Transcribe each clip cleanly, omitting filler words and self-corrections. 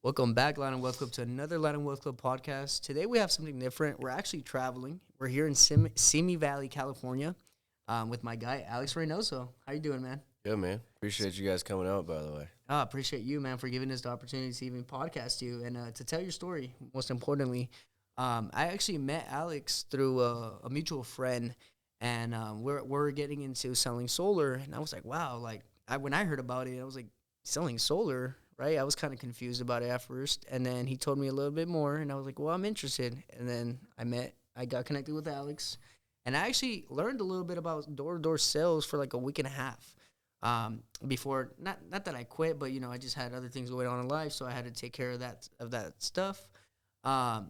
Welcome back, Latin Wealth Club, to another Latin Wealth Club podcast. Today we have something different. We're actually traveling. We're here in Simi Valley, California, with my guy Alex Reynoso. How you doing, man? Good, man. Appreciate you guys coming out, by the way. Appreciate you, man, for giving us the opportunity to even podcast you and to tell your story. Most importantly, I actually met Alex through a mutual friend, and we're getting into selling solar. And I was like, wow, when I heard about it, I was like, selling solar. Right, I was kind of confused about it at first, and then he told me a little bit more, and I was like, "Well, I'm interested." And then I got connected with Alex, and I actually learned a little bit about door-to-door sales for like a week and a half. Before, not that I quit, but I just had other things going on in life, so I had to take care of that stuff. I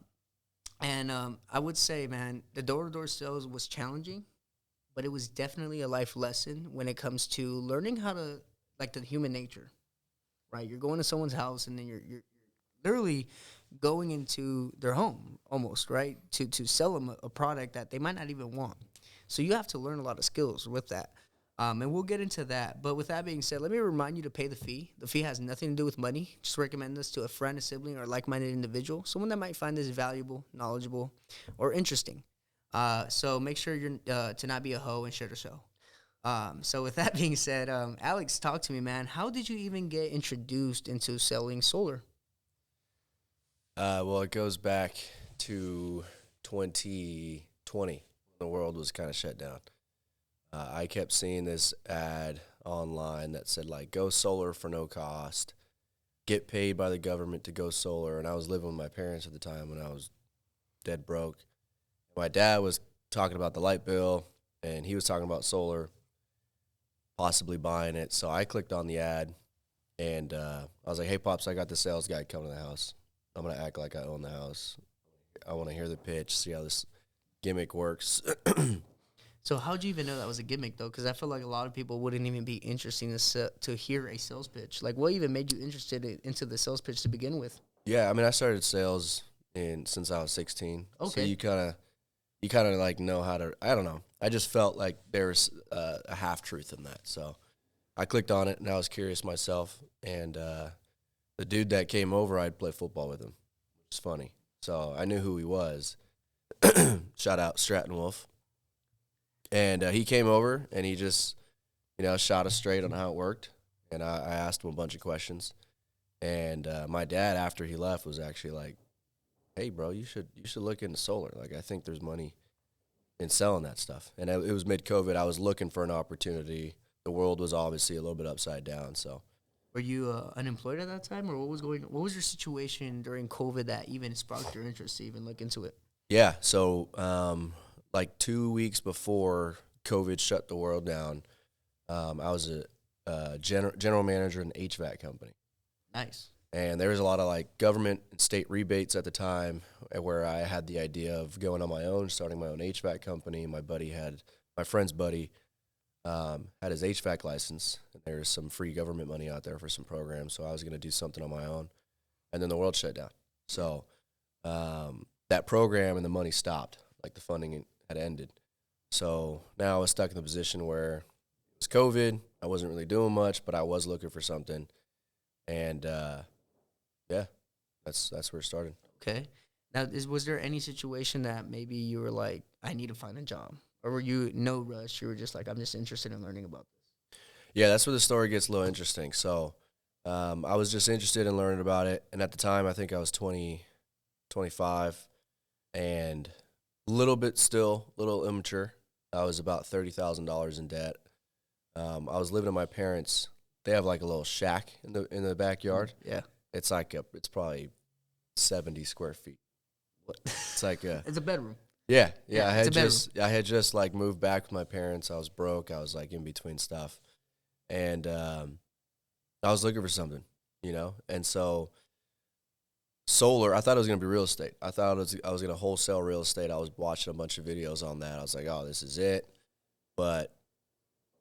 would say, man, the door-to-door sales was challenging, but it was definitely a life lesson when it comes to learning how to like the human nature. Right, you're going to someone's house, and then you're literally going into their home almost, right, to sell them a product that they might not even want. So you have to learn a lot of skills with that, and we'll get into that. But with that being said, let me remind you to pay the fee. The fee has nothing to do with money. Just recommend this to a friend, a sibling, or like-minded individual, someone that might find this valuable, knowledgeable, or interesting. So make sure you're to not be a hoe and share the show. So with that being said, Alex, talk to me, man. How did you even get introduced into selling solar? Well, it goes back to 2020. The world was kind of shut down. I kept seeing this ad online that said, like, go solar for no cost, get paid by the government to go solar. And I was living with my parents at the time when I was dead broke. My dad was talking about the light bill, and he was talking about solar, possibly buying it. So I clicked on the ad, and I was like, hey, Pops, I got the sales guy coming to the house. I'm going to act like I own the house. I want to hear the pitch, see how this gimmick works. So how'd you even know that was a gimmick, though? Because I feel like a lot of people wouldn't even be interested to hear a sales pitch. Like, what even made you interested into the sales pitch to begin with? Yeah, I mean, I started sales since I was 16. Okay. So you kind of like know how to, I don't know. I just felt like there was a half-truth in that. So I clicked on it, and I was curious myself. And the dude that came over, I'd play football with him, which is funny. So I knew who he was. Shout out Stratton Wolf. And he came over, and he just, shot us straight on how it worked. And I asked him a bunch of questions. And my dad, after he left, was actually like, hey, bro, you should look into solar. Like, I think there's money in selling that stuff. And it was mid-COVID. I was looking for an opportunity. The world was obviously a little bit upside down. So, Were you unemployed at that time, or what was your situation during COVID that even sparked your interest to even look into it? yeah. So, like 2 weeks before COVID shut the world down, I was a general manager in an HVAC company. Nice. And there was a lot of like government and state rebates at the time where I had the idea of going on my own, starting my own HVAC company. My friend's buddy had his HVAC license. And there was some free government money out there for some programs. So I was going to do something on my own. And then the world shut down. So that program and the money stopped. Like the funding had ended. So now I was stuck in the position where it was COVID. I wasn't really doing much, but I was looking for something. And yeah, that's where it started. Okay. Now, was there any situation that maybe you were like, I need to find a job? Or were you no rush? You were just like, I'm just interested in learning about this. Yeah, that's where the story gets a little interesting. So I was just interested in learning about it. And at the time, I think I was 25, and a little immature. I was about $30,000 in debt. I was living in my parents'. They have like a little shack in the backyard. Yeah. It's probably 70 square feet. It's like it's a bedroom. Yeah. I had just like moved back with my parents. I was broke. I was like in between stuff. And I was looking for something, And so solar, I thought it was going to be real estate. I thought I was going to wholesale real estate. I was watching a bunch of videos on that. I was like, oh, this is it. But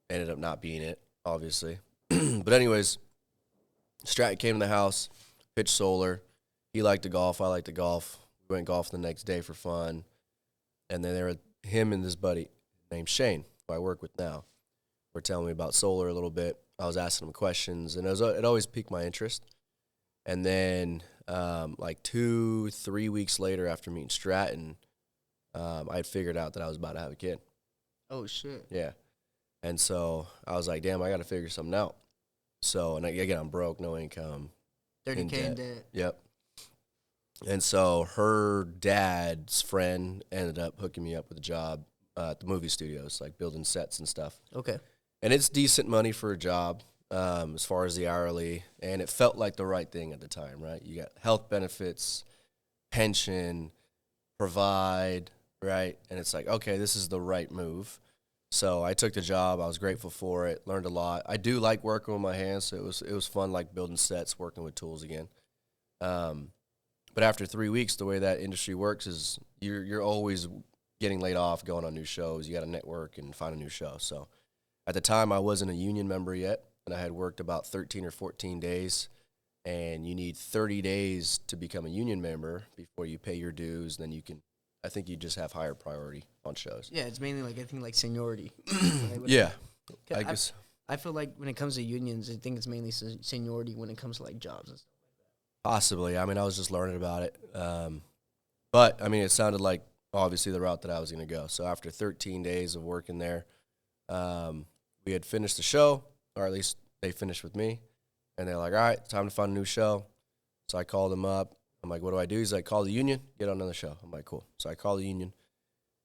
ended up not being it, obviously. But anyways, Stratton came to the house, pitched solar. He liked to golf. I liked to golf. We went golfing the next day for fun. And then there were him and this buddy named Shane, who I work with now, were telling me about solar a little bit. I was asking him questions, and it always piqued my interest. And then like 2-3 weeks later after meeting Stratton, I had figured out that I was about to have a kid. Oh, shit. Yeah. And so I was like, damn, I got to figure something out. So, and again, I'm broke, no income. 30K in debt. Yep. And so her dad's friend ended up hooking me up with a job at the movie studios, like building sets and stuff. Okay. And it's decent money for a job as far as the hourly, and it felt like the right thing at the time, right? You got health benefits, pension, provide, right? And it's like, okay, this is the right move. So I took the job. I was grateful for it, learned a lot. I do like working with my hands, so it was fun, like building sets, working with tools again. But after 3 weeks, the way that industry works is you're always getting laid off, going on new shows. You got to network and find a new show. So at the time, I wasn't a union member yet, and I had worked about 13 or 14 days. And you need 30 days to become a union member before you pay your dues. Then you can, I think you just have higher priority on shows. Yeah, it's mainly like, I think, like seniority. Yeah, I guess. I feel like when it comes to unions, I think it's mainly seniority when it comes to like jobs and stuff. Possibly. I mean, I was just learning about it. But, I mean, it sounded like obviously the route that I was going to go. So after 13 days of working there, we had finished the show, or at least they finished with me. And they're like, all right, time to find a new show. So I called him up. I'm like, what do I do? He's like, call the union, get on another show. I'm like, cool. So I call the union.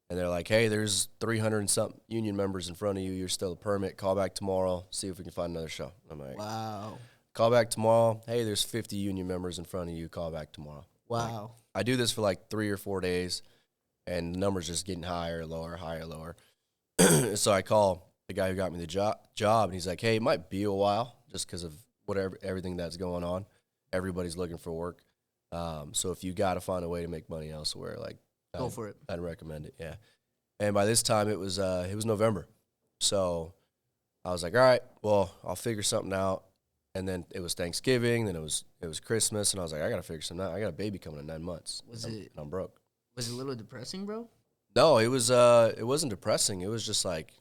And they're like, hey, there's 300 and something union members in front of you. You're still a permit. Call back tomorrow. See if we can find another show. I'm like, wow. Call back tomorrow. Hey, there's 50 union members in front of you. Call back tomorrow. Wow. Like, I do this for like 3 or 4 days, and the numbers just getting higher, lower, higher, lower. So I call the guy who got me the job, and he's like, hey, it might be a while just because of everything that's going on. Everybody's looking for work. So if you got to find a way to make money elsewhere, like, go for it. I'd recommend it, yeah. And by this time, it was November. So I was like, all right, well, I'll figure something out. And then it was Thanksgiving, then it was Christmas, and I was like, I got to figure something out. I got a baby coming in 9 months. And I'm broke. Was it a little depressing, bro? No, it wasn't depressing. It was just like,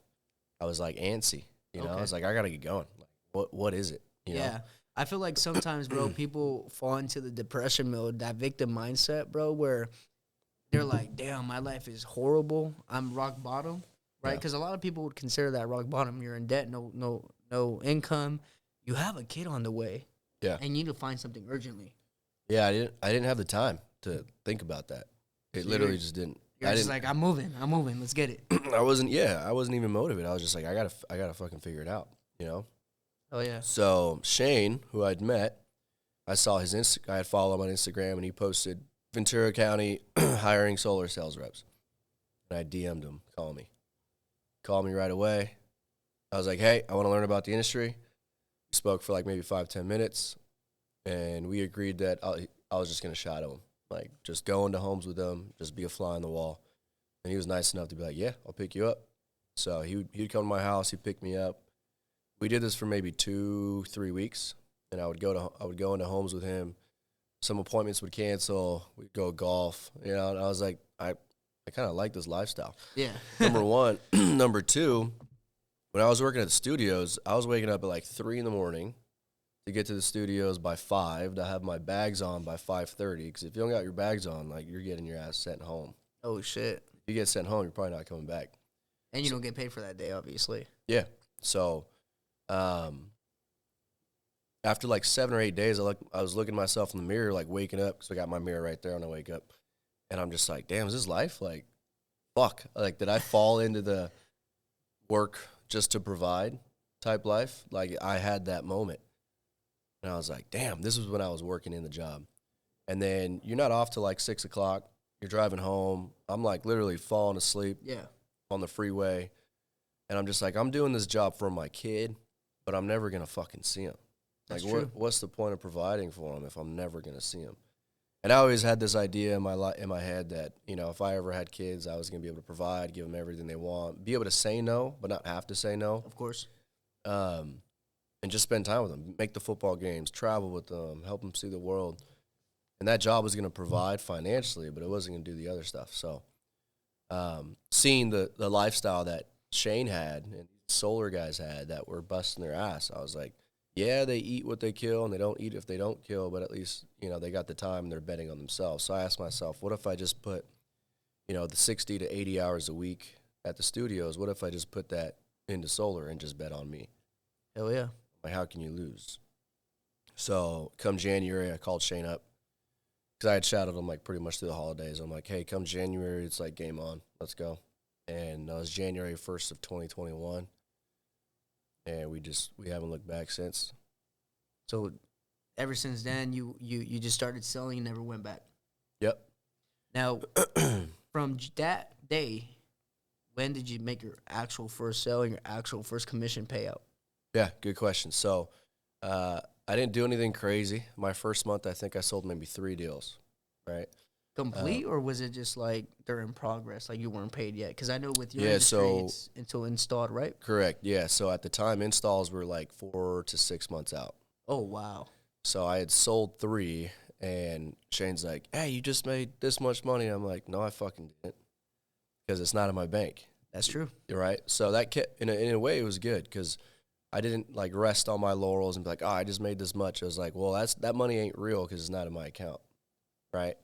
I was like antsy, you know? I was like, I got to get going. Like, what is it? You know? I feel like sometimes, bro, people fall into the depression mode, that victim mindset, bro, where they're like, damn, my life is horrible. I'm rock bottom, right? Because a lot of people would consider that rock bottom. You're in debt, no income. You have a kid on the way. Yeah. And you need to find something urgently. Yeah, I didn't have the time to think about that. It literally just didn't. You're just like, I'm moving, let's get it. I wasn't even motivated. I was just like, I gotta fucking figure it out, you know? Oh, yeah. So Shane, who I'd met, I saw I had followed him on Instagram, and he posted Ventura County hiring solar sales reps. And I DM'd him, called me right away. I was like, hey, I want to learn about the industry. We spoke for like maybe 5-10 minutes, and we agreed that I was just going to shadow him, like just go into homes with him, just be a fly on the wall. And he was nice enough to be like, yeah, I'll pick you up. So he'd come to my house, he'd pick me up. We did this for maybe 2-3 weeks, and I would go into homes with him. Some appointments would cancel. We'd go golf, you know. And I was like, I kind of like this lifestyle. Yeah. Number one. Number two, when I was working at the studios, I was waking up at like 3 in the morning to get to the studios by 5, to have my bags on by 5:30. Because if you don't got your bags on, like, you're getting your ass sent home. Oh, shit. If you get sent home, you're probably not coming back. And you don't get paid for that day, obviously. Yeah. So, after like 7 or 8 days, I was looking at myself in the mirror, like waking up, because I got my mirror right there when I wake up. And I'm just like, damn, is this life? Like, fuck. Like, did I fall into the work just to provide type life? Like, I had that moment. And I was like, damn, this was when I was working in the job. And then you're not off till like 6 o'clock. You're driving home. I'm like literally falling asleep on the freeway. And I'm just like, I'm doing this job for my kid, but I'm never going to fucking see him. Like, what's the point of providing for him if I'm never going to see him? And I always had this idea in my head that, you know, if I ever had kids, I was going to be able to provide, give them everything they want, be able to say no, but not have to say no. Of course. And just spend time with them, make the football games, travel with them, help them see the world. And that job was going to provide financially, but it wasn't going to do the other stuff. So seeing the lifestyle that Shane had and solar guys had that were busting their ass, I was like, yeah, they eat what they kill and they don't eat if they don't kill, but at least, you know, they got the time and they're betting on themselves. So I asked myself, what if I just put, you know, the 60 to 80 hours a week at the studios? What if I just put that into solar and just bet on me? Hell yeah. Like, how can you lose? So come January, I called Shane up because I had shadowed him like pretty much through the holidays. I'm like, hey, come January, it's like game on. Let's go. And that was January 1st of 2021. And we haven't looked back since. So ever since then, you just started selling and never went back. Yep. Now, from that day, when did you make your actual first sale and your actual first commission payout? Yeah, good question. So I didn't do anything crazy. My first month, I think I sold maybe 3 deals, right? Complete, or was it just like they're in progress, like you weren't paid yet? Because I know with your Yeah, industry, so it's until installed, right? correct. Yeah. So at the time, installs were like 4 to 6 months out. Oh, wow. So I had sold 3, and Shane's like, hey, you just made this much money. I'm like, no, I fucking didn't, because it's not in my bank. That's true. Right? So that kept, in a way, it was good because I didn't like rest on my laurels and be like, oh, I just made this much. I was like, well, that money ain't real because it's not in my account, right?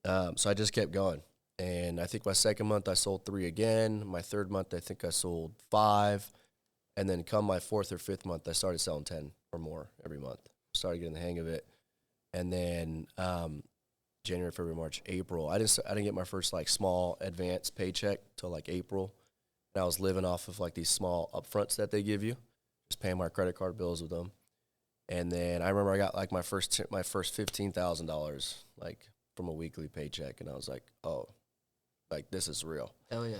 So I just kept going. And I think my second month I sold 3 again. My third month I think I sold 5. And then come my fourth or fifth month, I started selling 10 or more every month. Started getting the hang of it. And then January, February, March, April, I didn't get my first like small advance paycheck till like April. And I was living off of like these small upfronts that they give you, just paying my credit card bills with them. And then I remember I got like my first $15,000 like from a weekly paycheck, and I was like, oh, like this is real. Hell yeah.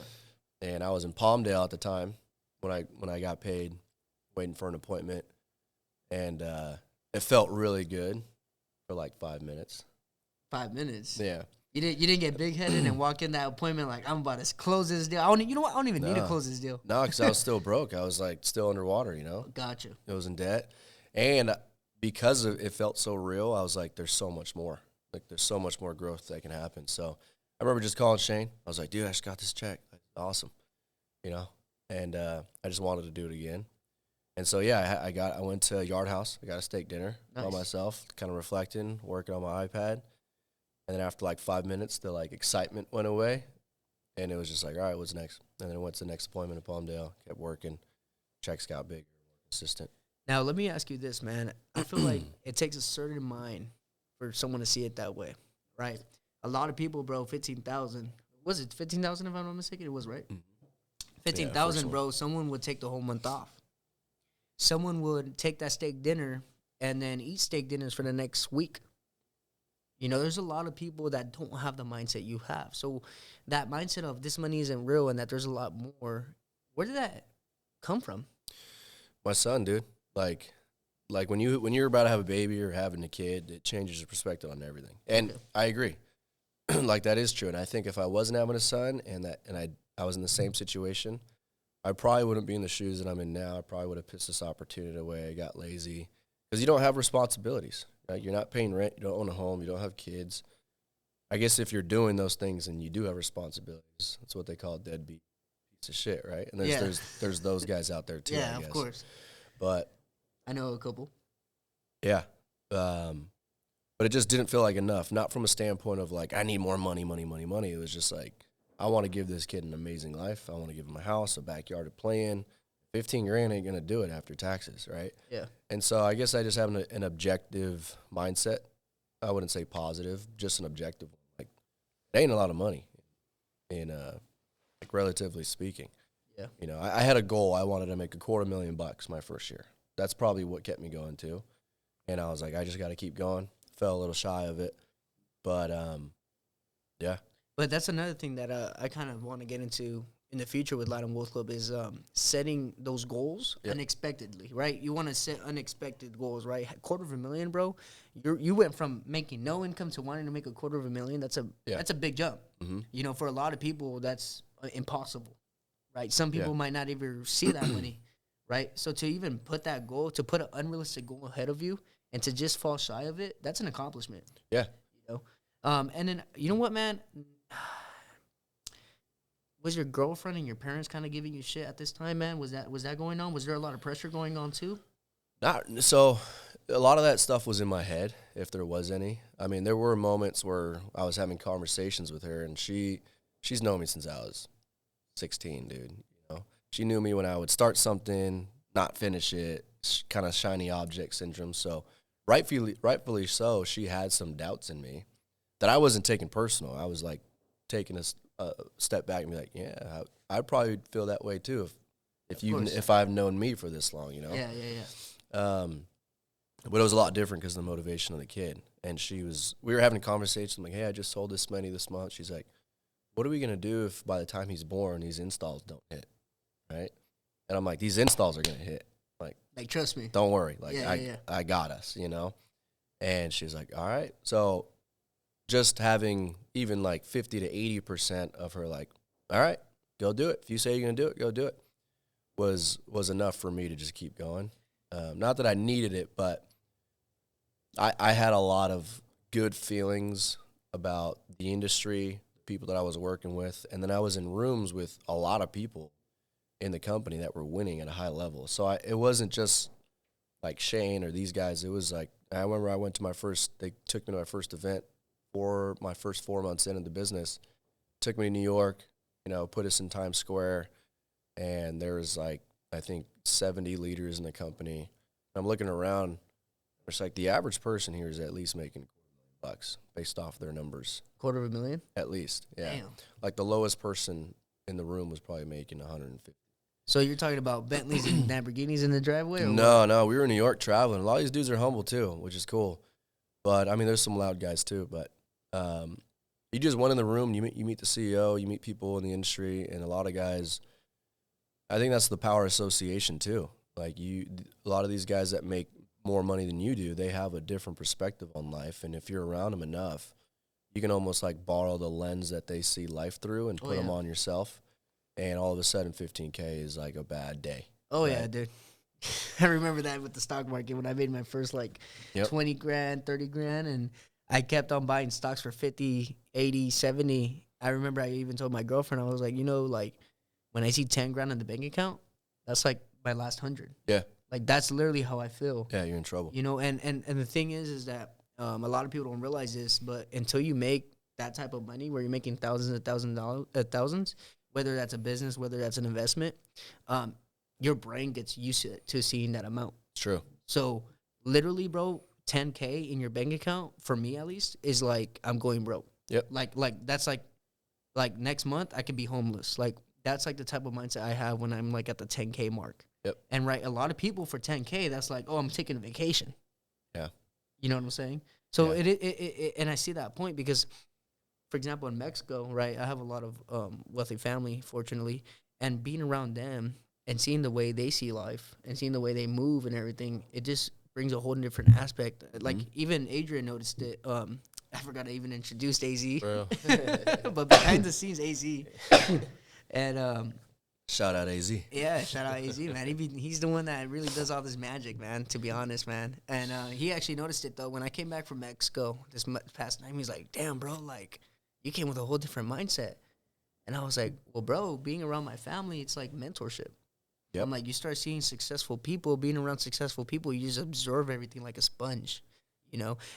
And I was in Palmdale at the time when I got paid, waiting for an appointment, and it felt really good for like 5 minutes. 5 minutes. Yeah. You didn't get big headed and walk in that appointment like I'm about to close this deal. You know what? I don't even need to close this deal. No, because I was still broke. I was like still underwater. You know. Gotcha. I was in debt, and because it felt so real, I was like, "There's so much more. Like, there's so much more growth that can happen." So I remember just calling Shane. I was like, "Dude, I just got this check. Awesome," you know. And I just wanted to do it again. And so yeah, I went to Yard House. I got a steak dinner by myself, kind of reflecting, working on my iPad. And then after like 5 minutes, the like excitement went away, and it was just like, all right, what's next? And then I went to the next appointment in Palmdale, kept working, checks got bigger, more consistent. Now let me ask you this, man. I feel like it takes a certain mind for someone to see it that way, right? A lot of people, bro, 15,000. Was it 15,000 if I'm not mistaken? It was, right? 15,000, bro. Someone would take the whole month off. Someone would take that steak dinner and then eat steak dinners for the next week. You know, there's a lot of people that don't have the mindset you have. So that mindset of this money isn't real and that there's a lot more, where did that come from? My son, dude. Like when you're about to have a baby or having a kid, it changes your perspective on everything. And I agree. Like that is true. And I think if I wasn't having a son and I was in the same situation, I probably wouldn't be in the shoes that I'm in now. I probably would have pissed this opportunity away. I got lazy because you don't have responsibilities. Right? You're not paying rent. You don't own a home. You don't have kids. I guess if you're doing those things and you do have responsibilities, that's what they call a deadbeat piece of shit, right? And there's those guys out there too. Yeah, I guess. Of course. But I know a couple. Yeah, but it just didn't feel like enough. Not from a standpoint of like I need more money. It was just like I want to give this kid an amazing life. I want to give him a house, a backyard to play in. 15 grand ain't gonna do it after taxes, right? Yeah. And so I guess I just have an objective mindset. I wouldn't say positive, just an objective. Like it ain't a lot of money, in like relatively speaking. Yeah. You know, I had a goal. I wanted to make $250,000 my first year. That's probably what kept me going too. And I was like, I just got to keep going. Fell a little shy of it, but yeah. But that's another thing that I kind of want to get into in the future with Latin Wealth Club is setting those goals unexpectedly, right? You want to set unexpected goals, right? $250,000, bro. You went from making no income to wanting to make $250,000. That's a big jump. Mm-hmm. You know, for a lot of people, that's impossible, right? Some people might not even see that money, right? So to even put that goal, to put an unrealistic goal ahead of you, and to just fall shy of it, that's an accomplishment. Yeah. You know, and then you know what, man. Was your girlfriend and your parents kind of giving you shit at this time, man? Was that going on? Was there a lot of pressure going on too? Not so. A lot of that stuff was in my head, if there was any. I mean, there were moments where I was having conversations with her, and she's known me since I was 16, dude. She knew me when I would start something, not finish it, kind of shiny object syndrome. So, rightfully so, she had some doubts in me that I wasn't taking personal. I was like taking a step back and be like, yeah, I'd probably feel that way too if I've known me for this long, Yeah, yeah, yeah. But it was a lot different because of the motivation of the kid. And we were having a conversation like, hey, I just sold this many this month. She's like, what are we going to do if by the time he's born, these installs don't hit? Right? And I'm like, these installs are going to hit. Like, trust me. Don't worry. Yeah. I got us, And she's like, all right. So just having even like 50 to 80% of her like, all right, go do it. If you say you're going to do it, go do it, was enough for me to just keep going. Not that I needed it, but I had a lot of good feelings about the industry, the people that I was working with, and then I was in rooms with a lot of people in the company that were winning at a high level. So it wasn't just like Shane or these guys. It was like, I remember they took me to my first event for my first 4 months into the business, took me to New York, put us in Times Square, and there was like, I think 70 leaders in the company. I'm looking around. It's like the average person here is at least making $250,000 based off their numbers. $250,000? At least, yeah. Damn. Like the lowest person in the room was probably making 150. So you're talking about Bentleys and Lamborghinis in the driveway? Or No. We were in New York traveling. A lot of these dudes are humble too, which is cool. But I mean, there's some loud guys too. But you just went in the room. You meet the CEO. You meet people in the industry, and a lot of guys. I think that's the power association too. Like a lot of these guys that make more money than you do, they have a different perspective on life, and if you're around them enough, you can almost like borrow the lens that they see life through and put them on yourself, and all of a sudden 15K is like a bad day. Oh, right? Yeah, dude. I remember that with the stock market when I made my first like 20 grand, 30 grand, and I kept on buying stocks for 50, 80, 70. I remember I even told my girlfriend, I was like, like when I see 10 grand in the bank account, that's like my last 100. Yeah. Like, that's literally how I feel. Yeah, you're in trouble. And the thing is that a lot of people don't realize this, but until you make that type of money where you're making thousands, whether that's a business, whether that's an investment, your brain gets used to seeing that amount. It's true. So, literally, bro, 10K in your bank account, for me at least, is like I'm going broke. Yep. Like that's like next month I could be homeless. Like, that's like the type of mindset I have when I'm like at the 10K mark. Yep. And a lot of people for 10K, that's like, oh, I'm taking a vacation. Yeah. You know what I'm saying? So it and I see that point because, for example, in Mexico, right, I have a lot of wealthy family, fortunately, and being around them and seeing the way they see life and seeing the way they move and everything, it just brings a whole different aspect. Like, even Adrian noticed it. I forgot to even introduce AZ. But behind the scenes, AZ. And shout out AZ. Yeah, shout out AZ, man. He's the one that really does all this magic, man, to be honest, man. And he actually noticed it, though. When I came back from Mexico this past time, he's like, damn, bro, like, you came with a whole different mindset. And I was like, well, bro, being around my family, it's like mentorship. Yep. I'm like, you start seeing successful people, being around successful people, you just absorb everything like a sponge,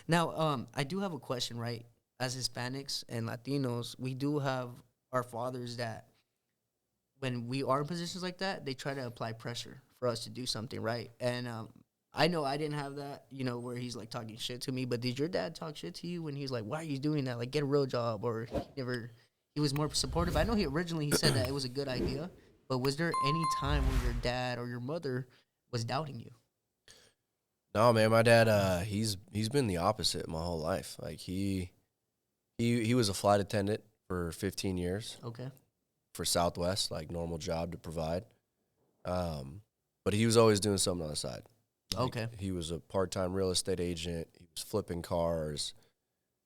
Now, I do have a question, right? As Hispanics and Latinos, we do have our fathers that, when we are in positions like that, they try to apply pressure for us to do something, right? And I know I didn't have that, where he's, like, talking shit to me. But did your dad talk shit to you when he's like, why are you doing that? Like, get a real job. Or he was more supportive? I know he said that it was a good idea. But was there any time when your dad or your mother was doubting you? No, man, my dad, he's been the opposite my whole life. Like, he was a flight attendant for 15 years. Okay. For Southwest, like normal job to provide. But he was always doing something on the side. Like, okay. He was a part-time real estate agent. He was flipping cars.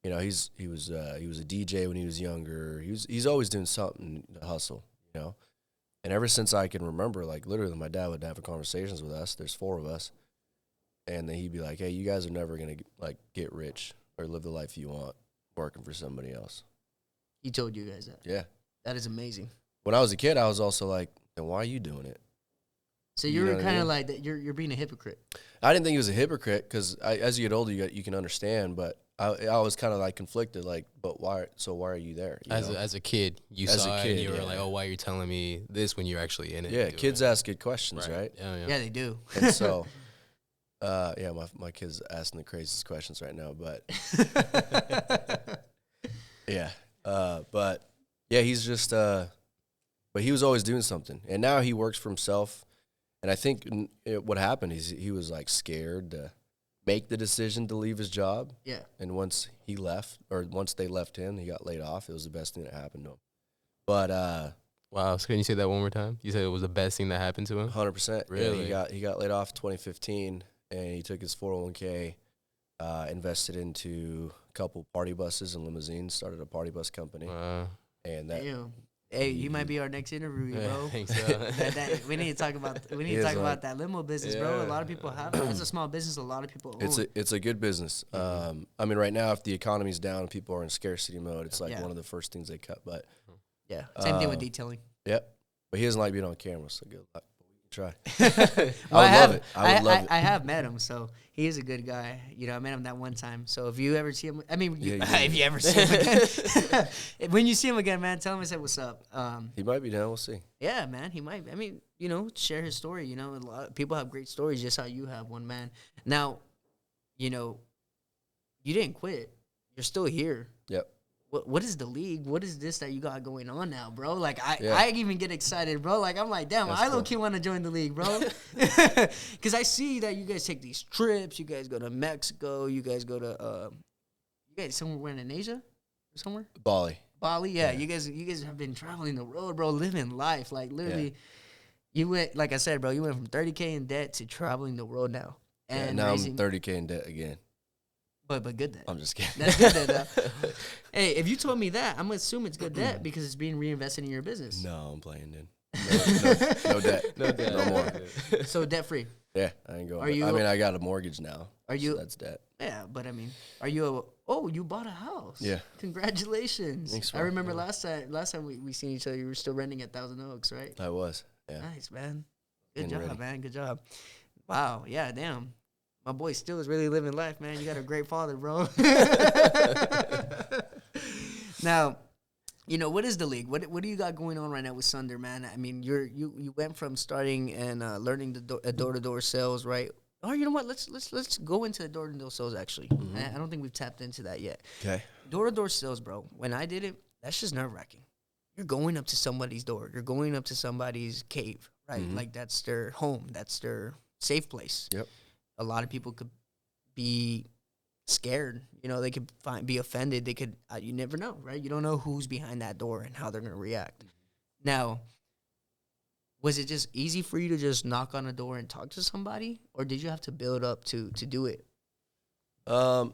He was a DJ when he was younger. He's always doing something to hustle, And ever since I can remember, like literally my dad would have conversations with us. There's 4 of us. And then he'd be like, hey, you guys are never going to like get rich or live the life you want working for somebody else. He told you guys that? Yeah. That is amazing. When I was a kid, I was also like, then why are you doing it? So You you're know what I kind of mean? like that. You're being a hypocrite. I didn't think he was a hypocrite because as you get older, you can understand. But I was kind of like conflicted, like, but why? So why are you there? You know? As a kid, you As a saw it kid, and you were yeah. like, oh, why are you telling me this when you're actually in it? Yeah, doing kids it? ask good questions, right? Yeah, yeah. Yeah, they do. And so, yeah, my kid's asking the craziest questions right now, but yeah, but yeah, he's just, but he was always doing something, and now he works for himself. And I think what happened is he was like scared to make the decision to leave his job. Yeah. And once he left, or once they left him, he got laid off. It was the best thing that happened to him. But Wow. So can you say that one more time? You said it was the best thing that happened to him? 100%. Really? Yeah, he got laid off in 2015, and he took his 401k, invested into a couple party buses and limousines, started a party bus company, and that. Damn. Hey, you might be our next interview, bro. I think so. We need to talk about that limo business, bro. A lot of people have it. It's a small business. A lot of people own. It's a good business. I mean, right now, if the economy's down and people are in scarcity mode, it's like one of the first things they cut. But yeah, same thing with detailing. Yep. But he doesn't like being on camera, so good luck. We can try. Well, I would love it. I would love it. I have met him, so he is a good guy. You know, I met him that one time. So if you ever see him, I mean, if you ever see him again, when you see him again, man, tell him I said what's up. He might be down. We'll see. Yeah, man, he might. I mean, you know, share his story. You know, a lot of people have great stories, just how you have one, man. Now, you know, you didn't quit. You're still here. Yep. What is the league? What is this that you got going on now, bro? Like, I even get excited, bro. Like, I'm like, damn, I low-key want to join the league, bro. Because I see that you guys take these trips. You guys go to Mexico. You guys go to, you guys somewhere in Asia or somewhere? Bali, yeah. You guys have been traveling the road, bro, living life. Like, literally, you went, like I said, bro, you went from 30K in debt to traveling the world now. And now I'm 30K in debt again. But good debt. I'm just kidding. That's good debt, though. Hey, if you told me that, I'm going to assume it's good debt because it's being reinvested in your business. No, I'm playing, dude. No debt. No debt. No more. So debt-free. Yeah, I ain't going. Are you? I mean, I got a mortgage now. So that's debt. Yeah, but I mean, are you you bought a house. Yeah. Congratulations. Thanks, I remember last time we seen each other, you were still renting at Thousand Oaks, right? I was. Yeah. Nice, man. Good Getting job, ready. man. Good job. Wow. Yeah, damn. My boy still is really living life, man. You got a great father, bro. Now, you know, what is the league? What do you got going on right now with Sunder, man? I mean, you went from starting and learning the door-to-door sales, right? Oh, you know what? Let's go into the door-to-door sales actually. I don't think we've tapped into that yet. Okay. Door-to-door sales, bro. When I did it, that's just nerve-wracking. You're going up to somebody's door. You're going up to somebody's cave, right? Like that's their home. That's their safe place. Yep. A lot of people could be scared. You know, they could be offended. They could, you never know, right? You don't know who's behind that door and how they're going to react. Now, was it just easy for you to just knock on a door and talk to somebody? Or did you have to build up to do it? I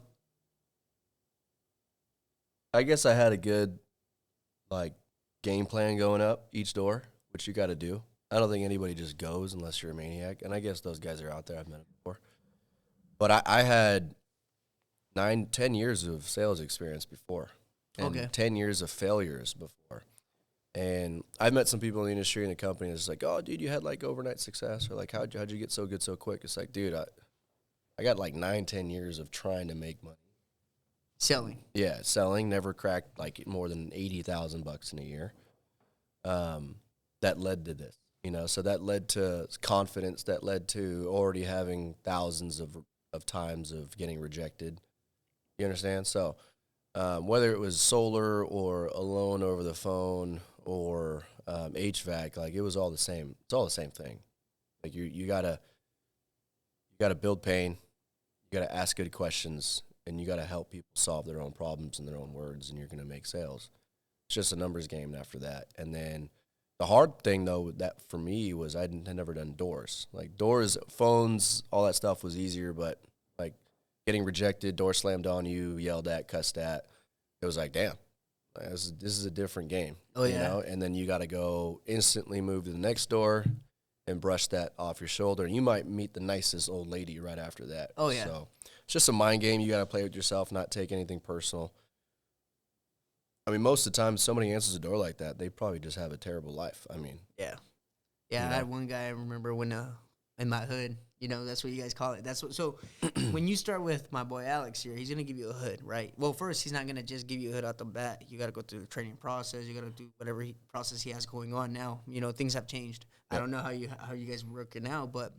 guess I had a good, like, game plan going up each door, which you got to do. I don't think anybody just goes unless you're a maniac. And I guess those guys are out there. I've met them before. But I had 10 years of sales experience before. And 10 years of failures before. And I've met some people in the industry and the company that's like, oh, dude, you had, like, overnight success. Or, like, how'd you get so good so quick? It's like, dude, I got, like, 9-10 years of trying to make money. Selling. Yeah, selling. Never cracked, like, more than $80,000 in a year. That led to this. You know, so that led to confidence. That led to already having thousands of times of getting rejected. You understand? So whether it was solar or a loan over the phone or HVAC, like it was all the same. It's all the same thing. Like you gotta build pain. You gotta ask good questions, and you gotta help people solve their own problems in their own words, and you're gonna make sales. It's just a numbers game after that, and then. The hard thing, though, that for me was I had never done doors. Like, doors, phones, all that stuff was easier, but, like, getting rejected, door slammed on you, yelled at, cussed at, it was like, damn, this is a different game. Oh, you yeah. know? And then you got to go instantly move to the next door and brush that off your shoulder. And you might meet the nicest old lady right after that. Oh, yeah. So it's just a mind game. You got to play with yourself, not take anything personal. I mean, most of the time, somebody answers a door like that, they probably just have a terrible life. I mean, Yeah. Yeah, You I know? had one guy I remember when in my hood, that's what you guys call it. That's what. So when you start with my boy Alex here, he's gonna give you a hood, right? Well, first he's not gonna just give you a hood out the bat. You got to go through the training process. You got to do whatever process he has going on now. Things have changed. I Yep. don't know how you guys work it now, but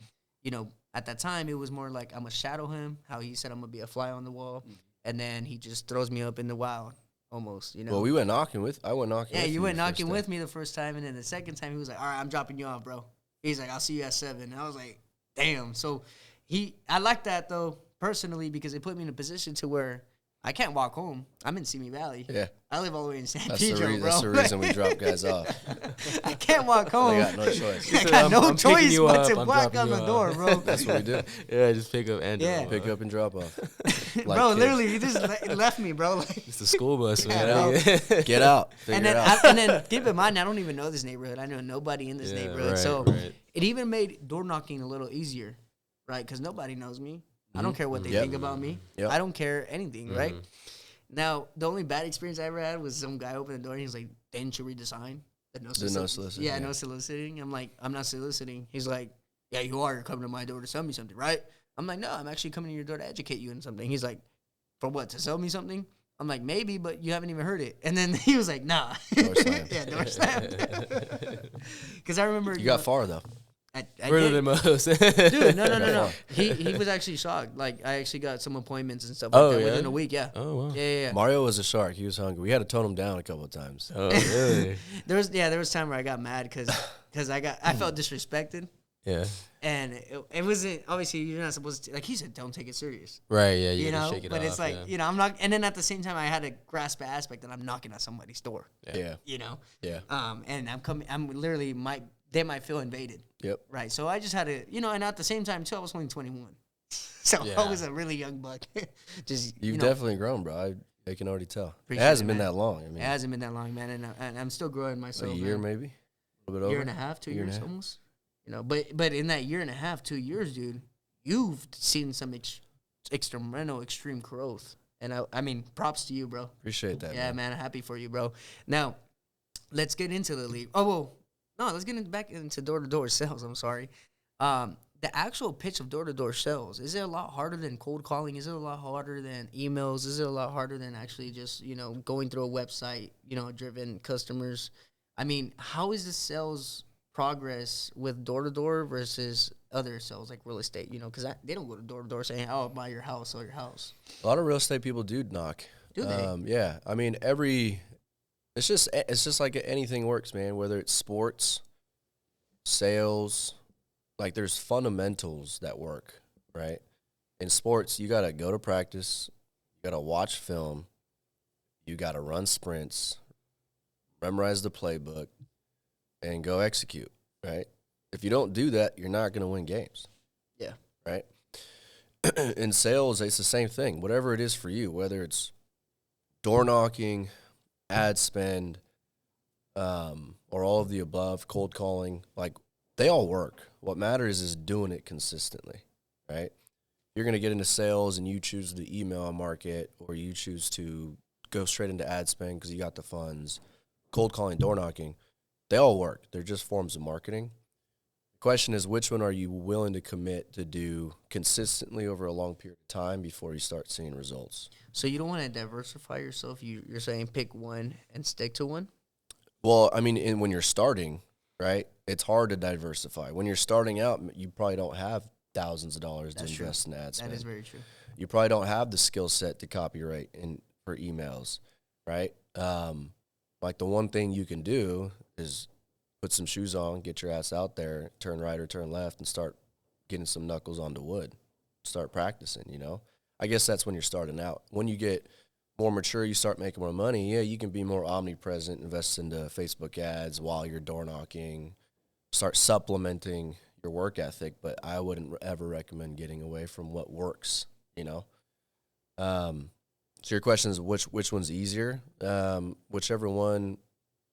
at that time it was more like I'm gonna shadow him. How he said I'm gonna be a fly on the wall, and then he just throws me up in the wild. Almost. Well, I went knocking with Yeah, you you went the first knocking time. with me the first time, and then the second time he was like, "All right, I'm dropping you off, bro." He's like, "I'll see you at 7." And I was like, "Damn." So I like that though personally because it put me in a position to where I can't walk home. I'm in Simi Valley. Yeah. I live all the way in San That's Pedro, bro. That's the reason we drop guys off. I can't walk home. They got no choice. I got no I'm picking choice you but up, to I'm walk dropping on you the off. door, bro. That's what we do. Yeah, just pick up and Yeah. drop Pick off. up and drop off. Bro, kids. literally, he just left me, bro. Like, It's the school bus, Yeah, man. bro. Get out. Figure and it then, out. and then keep in mind, I don't even know this neighborhood. I know nobody in this Yeah, neighborhood. right, So right. it even made door knocking a little easier, right? Because nobody knows me. I don't care what they Yep. think about me. Yep. I don't care anything, right? Now, the only bad experience I ever had was some guy opened the door and he's like, "Didn't you read the sign?" The no soliciting, Yeah, yeah. no soliciting. I'm like, "I'm not soliciting." He's like, "Yeah, you are. You're coming to my door to sell me something, right?" I'm like, "No, I'm actually coming to your door to educate you in something." He's like, "For what? To sell me something?" I'm like, "Maybe, but you haven't even heard it." And then he was like, "Nah." Door slammed. Yeah, door slammed. Because I remember You got far, though. I Further did. than most. Dude, no. far. He was actually shocked. Like, I actually got some appointments and stuff Oh, like that yeah? within a week. Yeah. Oh, wow. Yeah. Mario was a shark. He was hungry. We had to tone him down a couple of times. Oh, really? There was time where I got mad because I felt disrespected, Yeah. and it wasn't obviously you're not supposed to, like he said, don't take it serious, Right, yeah. you gotta know. shake it But off, it's like yeah. I'm not, and then at the same time I had to grasp the aspect that I'm knocking at somebody's door, Yeah. you know. Yeah. And I'm literally they might feel invaded, Yep. right? So I just had to, and at the same time too, I was only 21, so I Yeah. was a really young buck. Just You've definitely grown, bro. I can already tell. It Appreciate hasn't it, been man. that long. I mean, It hasn't been that long, man, and I'm still growing myself. a year man. maybe? A little bit Year over? and a half, 2 Year and a years half. almost. But in that year and a half, 2 years, dude, you've seen some extreme growth. And I mean, props to you, bro. Appreciate that, Yeah, man, happy for you, bro. Now, let's get into the league. Oh, well, no, let's get back into door-to-door sales. I'm sorry. The actual pitch of door-to-door sales, is it a lot harder than cold calling? Is it a lot harder than emails? Is it a lot harder than actually just, going through a website, driven customers? I mean, how is the sales progress with door-to-door versus other sales like real estate? Because they don't go to door-to-door saying, "Oh, I'll buy your house, sell your house." A lot of real estate people do knock. Do they? Yeah. I mean, it's just like anything works, man. Whether it's sports, sales, like there's fundamentals that work, right? In sports, you gotta go to practice, you gotta watch film, you gotta run sprints, memorize the playbook, and go execute, right? If you don't do that, you're not gonna win games. Yeah. Right? In sales, it's the same thing. Whatever it is for you, whether it's door knocking, ad spend, or all of the above, cold calling, like they all work. What matters is doing it consistently, right? You're going to get into sales and you choose the email market or you choose to go straight into ad spend because you got the funds, cold calling, door knocking, they all work. They're just forms of marketing. The question is, which one are you willing to commit to do consistently over a long period of time before you start seeing results? So you don't want to diversify yourself. You're saying pick one and stick to one? Well, I mean, when you're starting, right, it's hard to diversify. When you're starting out, you probably don't have thousands of dollars to invest in ad spend. That is very true. You probably don't have the skill set to copyright for emails, right? Like the one thing you can do is put some shoes on, get your ass out there, turn right or turn left, and start getting some knuckles onto wood. Start practicing, I guess that's when you're starting out. When you get more mature, you start making more money, yeah, you can be more omnipresent, invest into Facebook ads while you're door knocking, start supplementing your work ethic, but I wouldn't ever recommend getting away from what works, So your question is which one's easier? Whichever one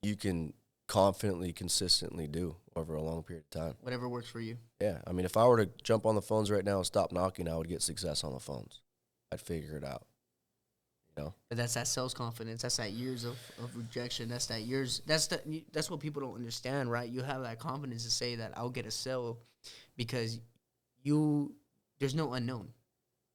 you can confidently, consistently do over a long period of time. Whatever works for you. Yeah, I mean, if I were to jump on the phones right now and stop knocking, I would get success on the phones. I'd figure it out. You know? But that's that self confidence. That's that years of rejection. That's that years. That's what people don't understand, right? You have that confidence to say that I'll get a sale because there's no unknown.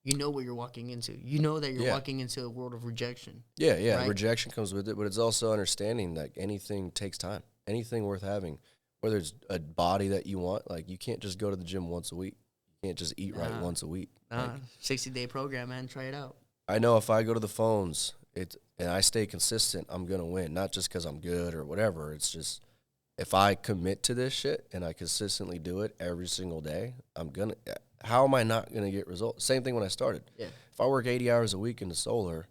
You know what you're walking into. You know that you're walking into a world of rejection. Yeah. Right? Rejection comes with it, but it's also understanding that anything takes time. Anything worth having, whether it's a body that you want, like you can't just go to the gym once a week. You can't just eat right once a week. 60-day program, man. Try it out. I know if I go to the phones and I stay consistent, I'm going to win. Not just because I'm good or whatever. It's just if I commit to this shit and I consistently do it every single day, how am I not going to get results? Same thing when I started. Yeah. If I work 80 hours a week in the solar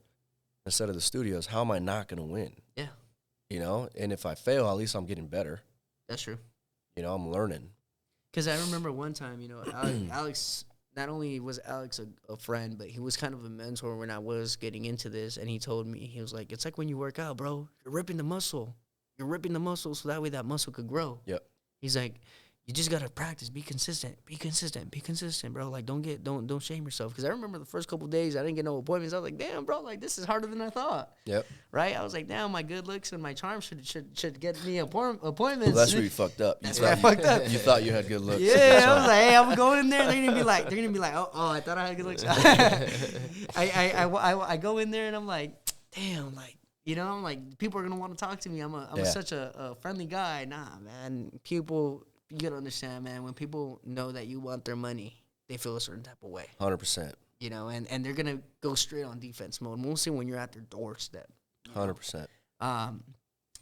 instead of the studios, how am I not going to win? Yeah. You know, and if I fail, at least I'm getting better. That's true. You know, I'm learning. Because I remember one time, you know, Alex, not only was Alex a friend, but he was kind of a mentor when I was getting into this. And he told me, he was like, it's like when you work out, bro, you're ripping the muscle. You're ripping the muscle so that way that muscle could grow. Yep. He's like, you just got to practice. Be consistent, bro. Like, don't shame yourself. Because I remember the first couple of days, I didn't get no appointments. I was like, damn, bro, like, this is harder than I thought. Yep. Right? I was like, damn, my good looks and my charm should get me appointments. Well, that's where you fucked up. That's where I fucked up. You thought you had good looks. Yeah, I was like, hey, I'm going in there. They're gonna be like, oh, I thought I had good looks. I go in there and I'm like, damn, like, you know, I'm like, people are gonna want to talk to me. I'm such a friendly guy. Nah, man, people. You gotta understand, man, when people know that you want their money, they feel a certain type of way. 100%. You know, and they're going to go straight on defense mode, mostly when you're at their doorstep. 100%.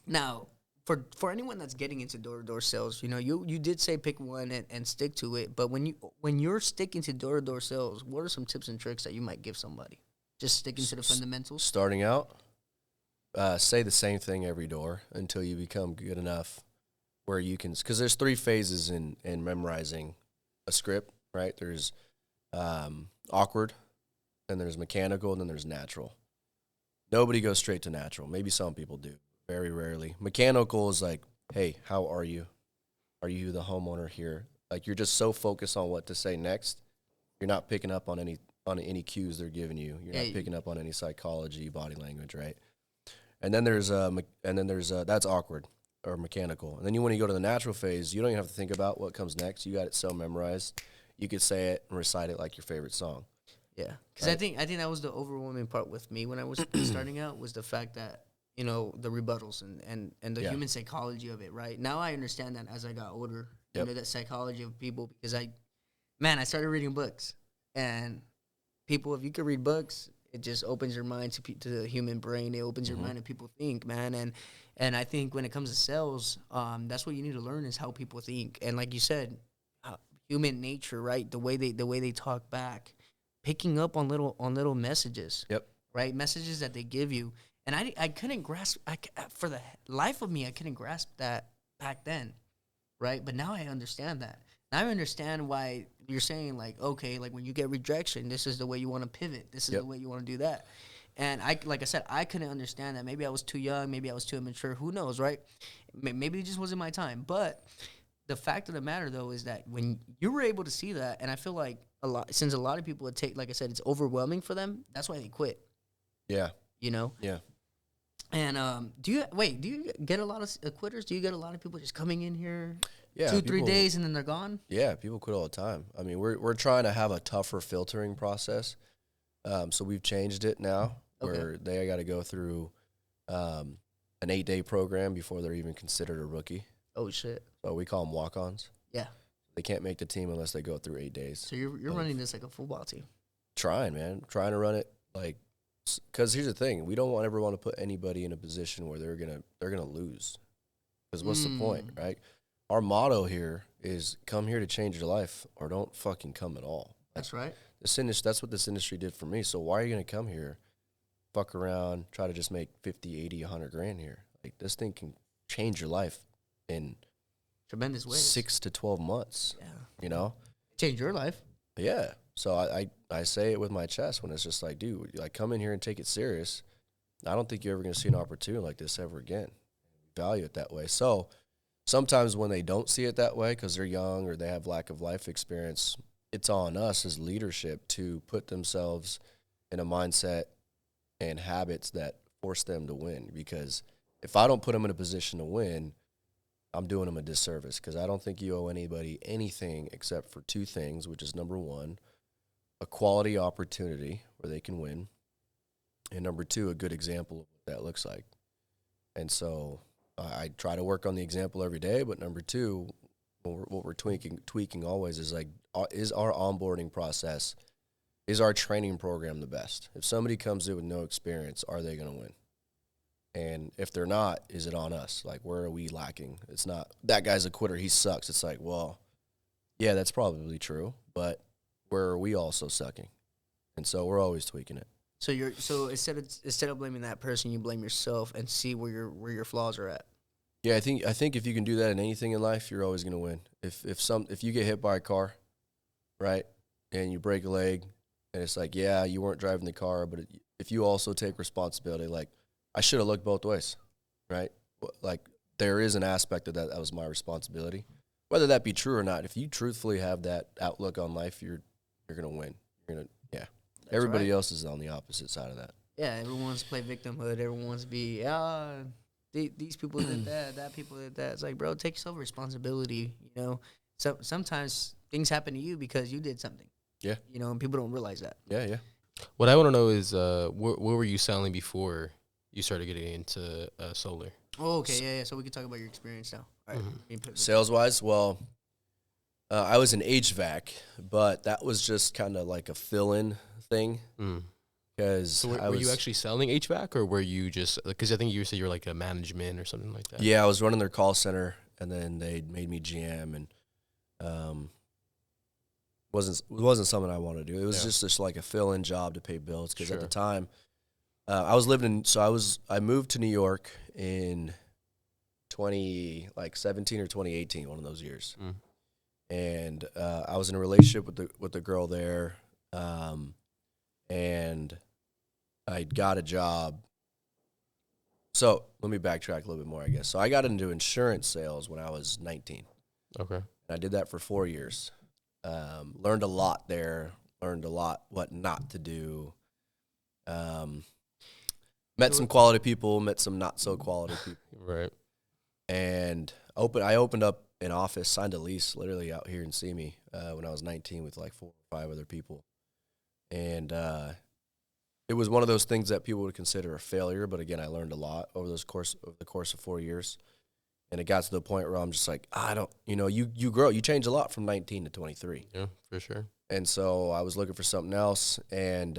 Now, for anyone that's getting into door-to-door sales, you know, you did say pick one and stick to it, but when you're sticking to door-to-door sales, what are some tips and tricks that you might give somebody? Just sticking to the fundamentals? Starting out, say the same thing every door until you become good enough where you can, because there's 3 phases in memorizing a script, right? There's awkward, then there's mechanical, and then there's natural. Nobody goes straight to natural. Maybe some people do, very rarely. Mechanical is like, hey, how are you? Are you the homeowner here? Like, you're just so focused on what to say next, you're not picking up on any cues they're giving you. You're not picking up on any psychology, body language, right? And then there's that's awkward. Or mechanical. And then when you go to the natural phase, you don't even have to think about what comes next. You got it so memorized. You could say it and recite it like your favorite song. Yeah. Because I think that was the overwhelming part with me when I was starting out, was the fact that, you know, the rebuttals and the human psychology of it, right? Now I understand that as I got older, you know, that psychology of people, because I started reading books. And people, if you could read books, it just opens your mind to the human brain. It opens your mind to people think, man. And I think when it comes to sales, that's what you need to learn is how people think. And like you said, human nature, right? The way they talk back, picking up on little messages. Yep. Right, messages that they give you. And I couldn't grasp. For the life of me, I couldn't grasp that back then, right? But now I understand that. Now I understand why you're saying, like, okay, like when you get rejection, this is the way you want to pivot. This is the way you want to do that. And like I said, I couldn't understand that. Maybe I was too young. Maybe I was too immature. Who knows, right? Maybe it just wasn't my time. But the fact of the matter, though, is that when you were able to see that, and I feel like since a lot of people would take, like I said, it's overwhelming for them. That's why they quit. Yeah. You know. Yeah. And do you get a lot of quitters? Do you get a lot of people just coming in here 2-3 days and then they're gone? Yeah, people quit all the time. I mean, we're trying to have a tougher filtering process. So we've changed it now. Where they got to go through an 8-day program before they're even considered a rookie. Oh, shit. So we call them walk-ons. Yeah. They can't make the team unless they go through 8 days. So you're running this like a football team. Trying to run it like, because here's the thing. We don't ever want to put anybody in a position where they're gonna lose. Because what's the point, right? Our motto here is come here to change your life or don't fucking come at all. That's right. That's what this industry did for me. So why are you going to come here, fuck around, try to just make 50, 80, 100 grand here? Like, this thing can change your life in tremendous ways. 6 to 12 months. Yeah. You know? Change your life. Yeah. So I say it with my chest when it's just like, dude, like, come in here and take it serious. I don't think you're ever going to see an opportunity like this ever again. Value it that way. So sometimes when they don't see it that way because they're young or they have lack of life experience, it's on us as leadership to put themselves in a mindset and habits that force them to win. Because if I don't put them in a position to win, I'm doing them a disservice, because I don't think you owe anybody anything except for two things, which is number one, a quality opportunity where they can win, and number two, a good example of what that looks like. And so I try to work on the example every day, but number two, what we're tweaking always is like, is our onboarding process, is our training program the best? If somebody comes in with no experience, are they going to win? And if they're not, is it on us? Like, where are we lacking? It's not, that guy's a quitter, he sucks. It's like, well, yeah, that's probably true, but where are we also sucking? And so we're always tweaking it. So instead of blaming that person, you blame yourself and see where your flaws are at. Yeah, I think if you can do that in anything in life, you're always going to win. If you get hit by a car, right, and you break a leg, and it's like, yeah, you weren't driving the car, but if you also take responsibility, like, I should have looked both ways, right? Like, there is an aspect of that was my responsibility. Whether that be true or not, if you truthfully have that outlook on life, you're going to win. Yeah. Everybody else is on the opposite side of that. Yeah, everyone wants to play victimhood. Everyone wants to be, these people did that people did that. It's like, bro, take yourself responsibility, you know? So sometimes things happen to you because you did something. Yeah. You know, and people don't realize that. Yeah. What I want to know is, what were you selling before you started getting into solar? Oh, okay, yeah. So we can talk about your experience now. All right. Sales-wise, well, I was in HVAC, but that was just kind of like a fill-in thing. Because so were you actually selling HVAC, or were you just, because I think you said you were like a management or something like that? Yeah, I was running their call center, and then they made me GM, and wasn't something I wanted to do. It was just like a fill-in job to pay bills, because at the time, I was living in, I moved to New York in 2017 or 2018, one of those years. And I was in a relationship with the girl there, and I got a job. So let me backtrack a little bit more, I guess. So I got into insurance sales when I was 19. Okay. And I did that for 4 years. Learned a lot there. Learned a lot what not to do. Met some quality people. Met some not so quality people. Right. And I opened up an office, signed a lease literally out here in Simi when I was 19 with like 4 or 5 other people. And it was one of those things that people would consider a failure, but again, I learned a lot over the course of 4 years. And it got to the point where I'm just like, you grow, you change a lot from 19 to 23. Yeah, for sure. And so I was looking for something else, and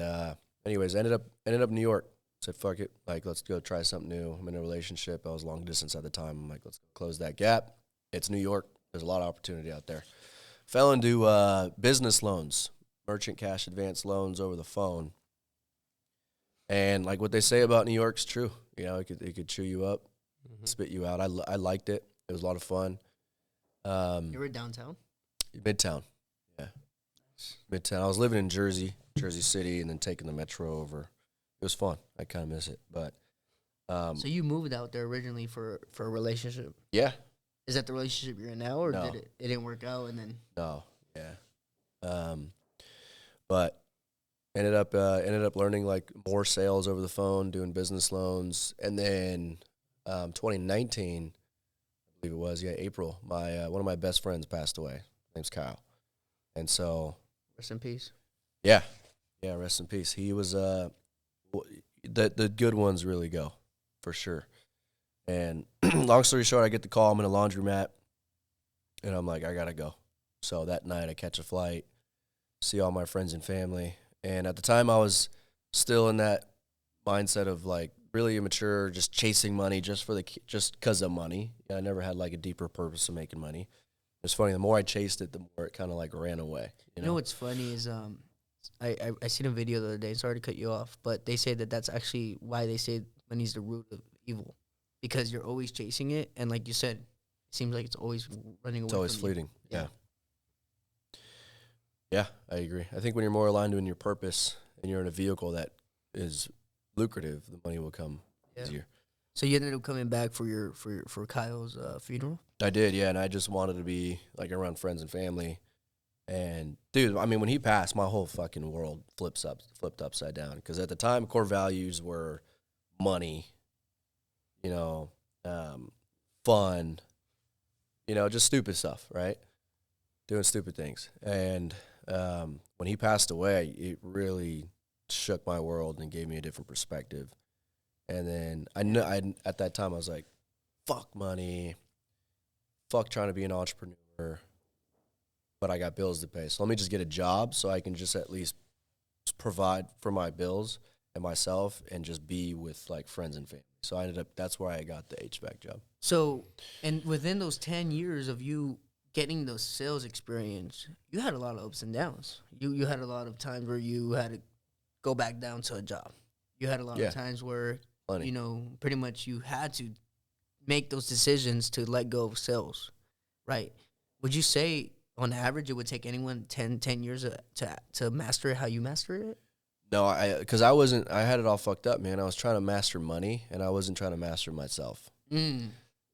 anyways, ended up in New York. Said, fuck it, like, let's go try something new. I'm in a relationship. I was long distance at the time. I'm like, let's close that gap. It's New York. There's a lot of opportunity out there. Fell into business loans, merchant cash advance loans over the phone. And like what they say about New York's true. You know, it could chew you up, spit you out. I liked it. It was a lot of fun. You were downtown? Midtown. Yeah. Midtown. I was living in Jersey City, and then taking the metro over. It was fun. I kind of miss it. But so you moved out there originally for a relationship? Yeah. Is that the relationship you're in now, or No. did it didn't work out and then? No. Yeah. But ended up learning like more sales over the phone, doing business loans, and then 2019, I believe it was, April. My one of my best friends passed away. His name's Kyle, and so Rest in peace. Yeah, rest in peace. He was the good ones really go, for sure. And long story short, I get the call. I'm in a laundromat, and I'm like, I gotta go. So that night, I catch a flight, see all my friends and family. And at the time, I was still in that mindset of like really immature, just chasing money just because of money. I never had like a deeper purpose of making money. It's funny. The more I chased it, the more it kind of like ran away. You know what's funny is I seen a video the other day. Sorry to cut you off, but they say that's actually why they say money's the root of evil, because you're always chasing it, and like you said, it seems like it's always running away. It's always from fleeting. You. Yeah. Yeah, I agree. I think when you're more aligned to your purpose and you're in a vehicle that is lucrative, the money will come easier. So you ended up coming back for Kyle's funeral? I did, yeah, and I just wanted to be like around friends and family. And dude, I mean, when he passed, my whole fucking world flipped upside down. Because at the time, core values were money, you know, fun, just stupid stuff, right? Doing stupid things. And when he passed away, it really shook my world and gave me a different perspective. And then at that time, I was like, fuck money, fuck trying to be an entrepreneur, but I got bills to pay. So let me just get a job so I can just at least provide for my bills and myself and just be with like friends and family. So that's where I got the HVAC job. So, and within those 10 years of you getting those sales experience, you had a lot of ups and downs. You had a lot of times where you had to go back down to a job. You had a lot of times where, Plenty. Pretty much you had to make those decisions to let go of sales, right? Would you say on average it would take anyone 10 years to master it how you master it? No, because I had it all fucked up, man. I was trying to master money, and I wasn't trying to master myself. Ooh,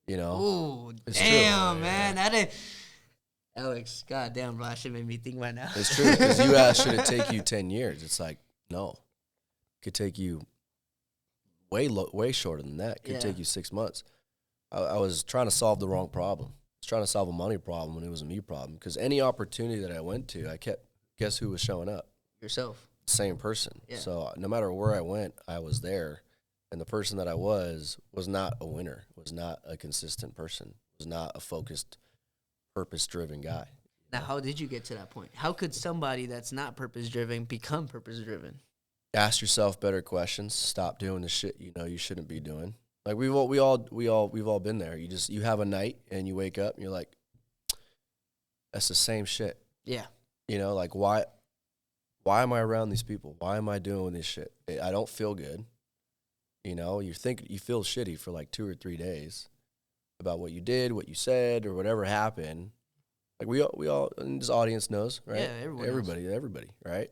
It's damn, true. man. That is... Alex, goddamn, bro, that shit made me think right now. It's true, because you asked, should it take you 10 years? It's like, no. It could take you way shorter than that. It could take you 6 months. I was trying to solve the wrong problem. I was trying to solve a money problem when it was a me problem, because any opportunity that I went to, guess who was showing up? Yourself. Same person. Yeah. So no matter where I went, I was there. And the person that I was not a winner, was not a consistent person, was not a focused, purpose-driven guy. Now, how did you get to that point? How could somebody that's not purpose-driven become purpose-driven? Ask yourself better questions. Stop doing the shit you shouldn't be doing. Like we've all been there. You have a night and you wake up and you're like, that's the same shit. Yeah. Like why am I around these people? Why am I doing this shit? I don't feel good. You feel shitty for like 2 or 3 days about what you did, what you said, or whatever happened. Like we all and this audience knows, right? Yeah, everybody, right?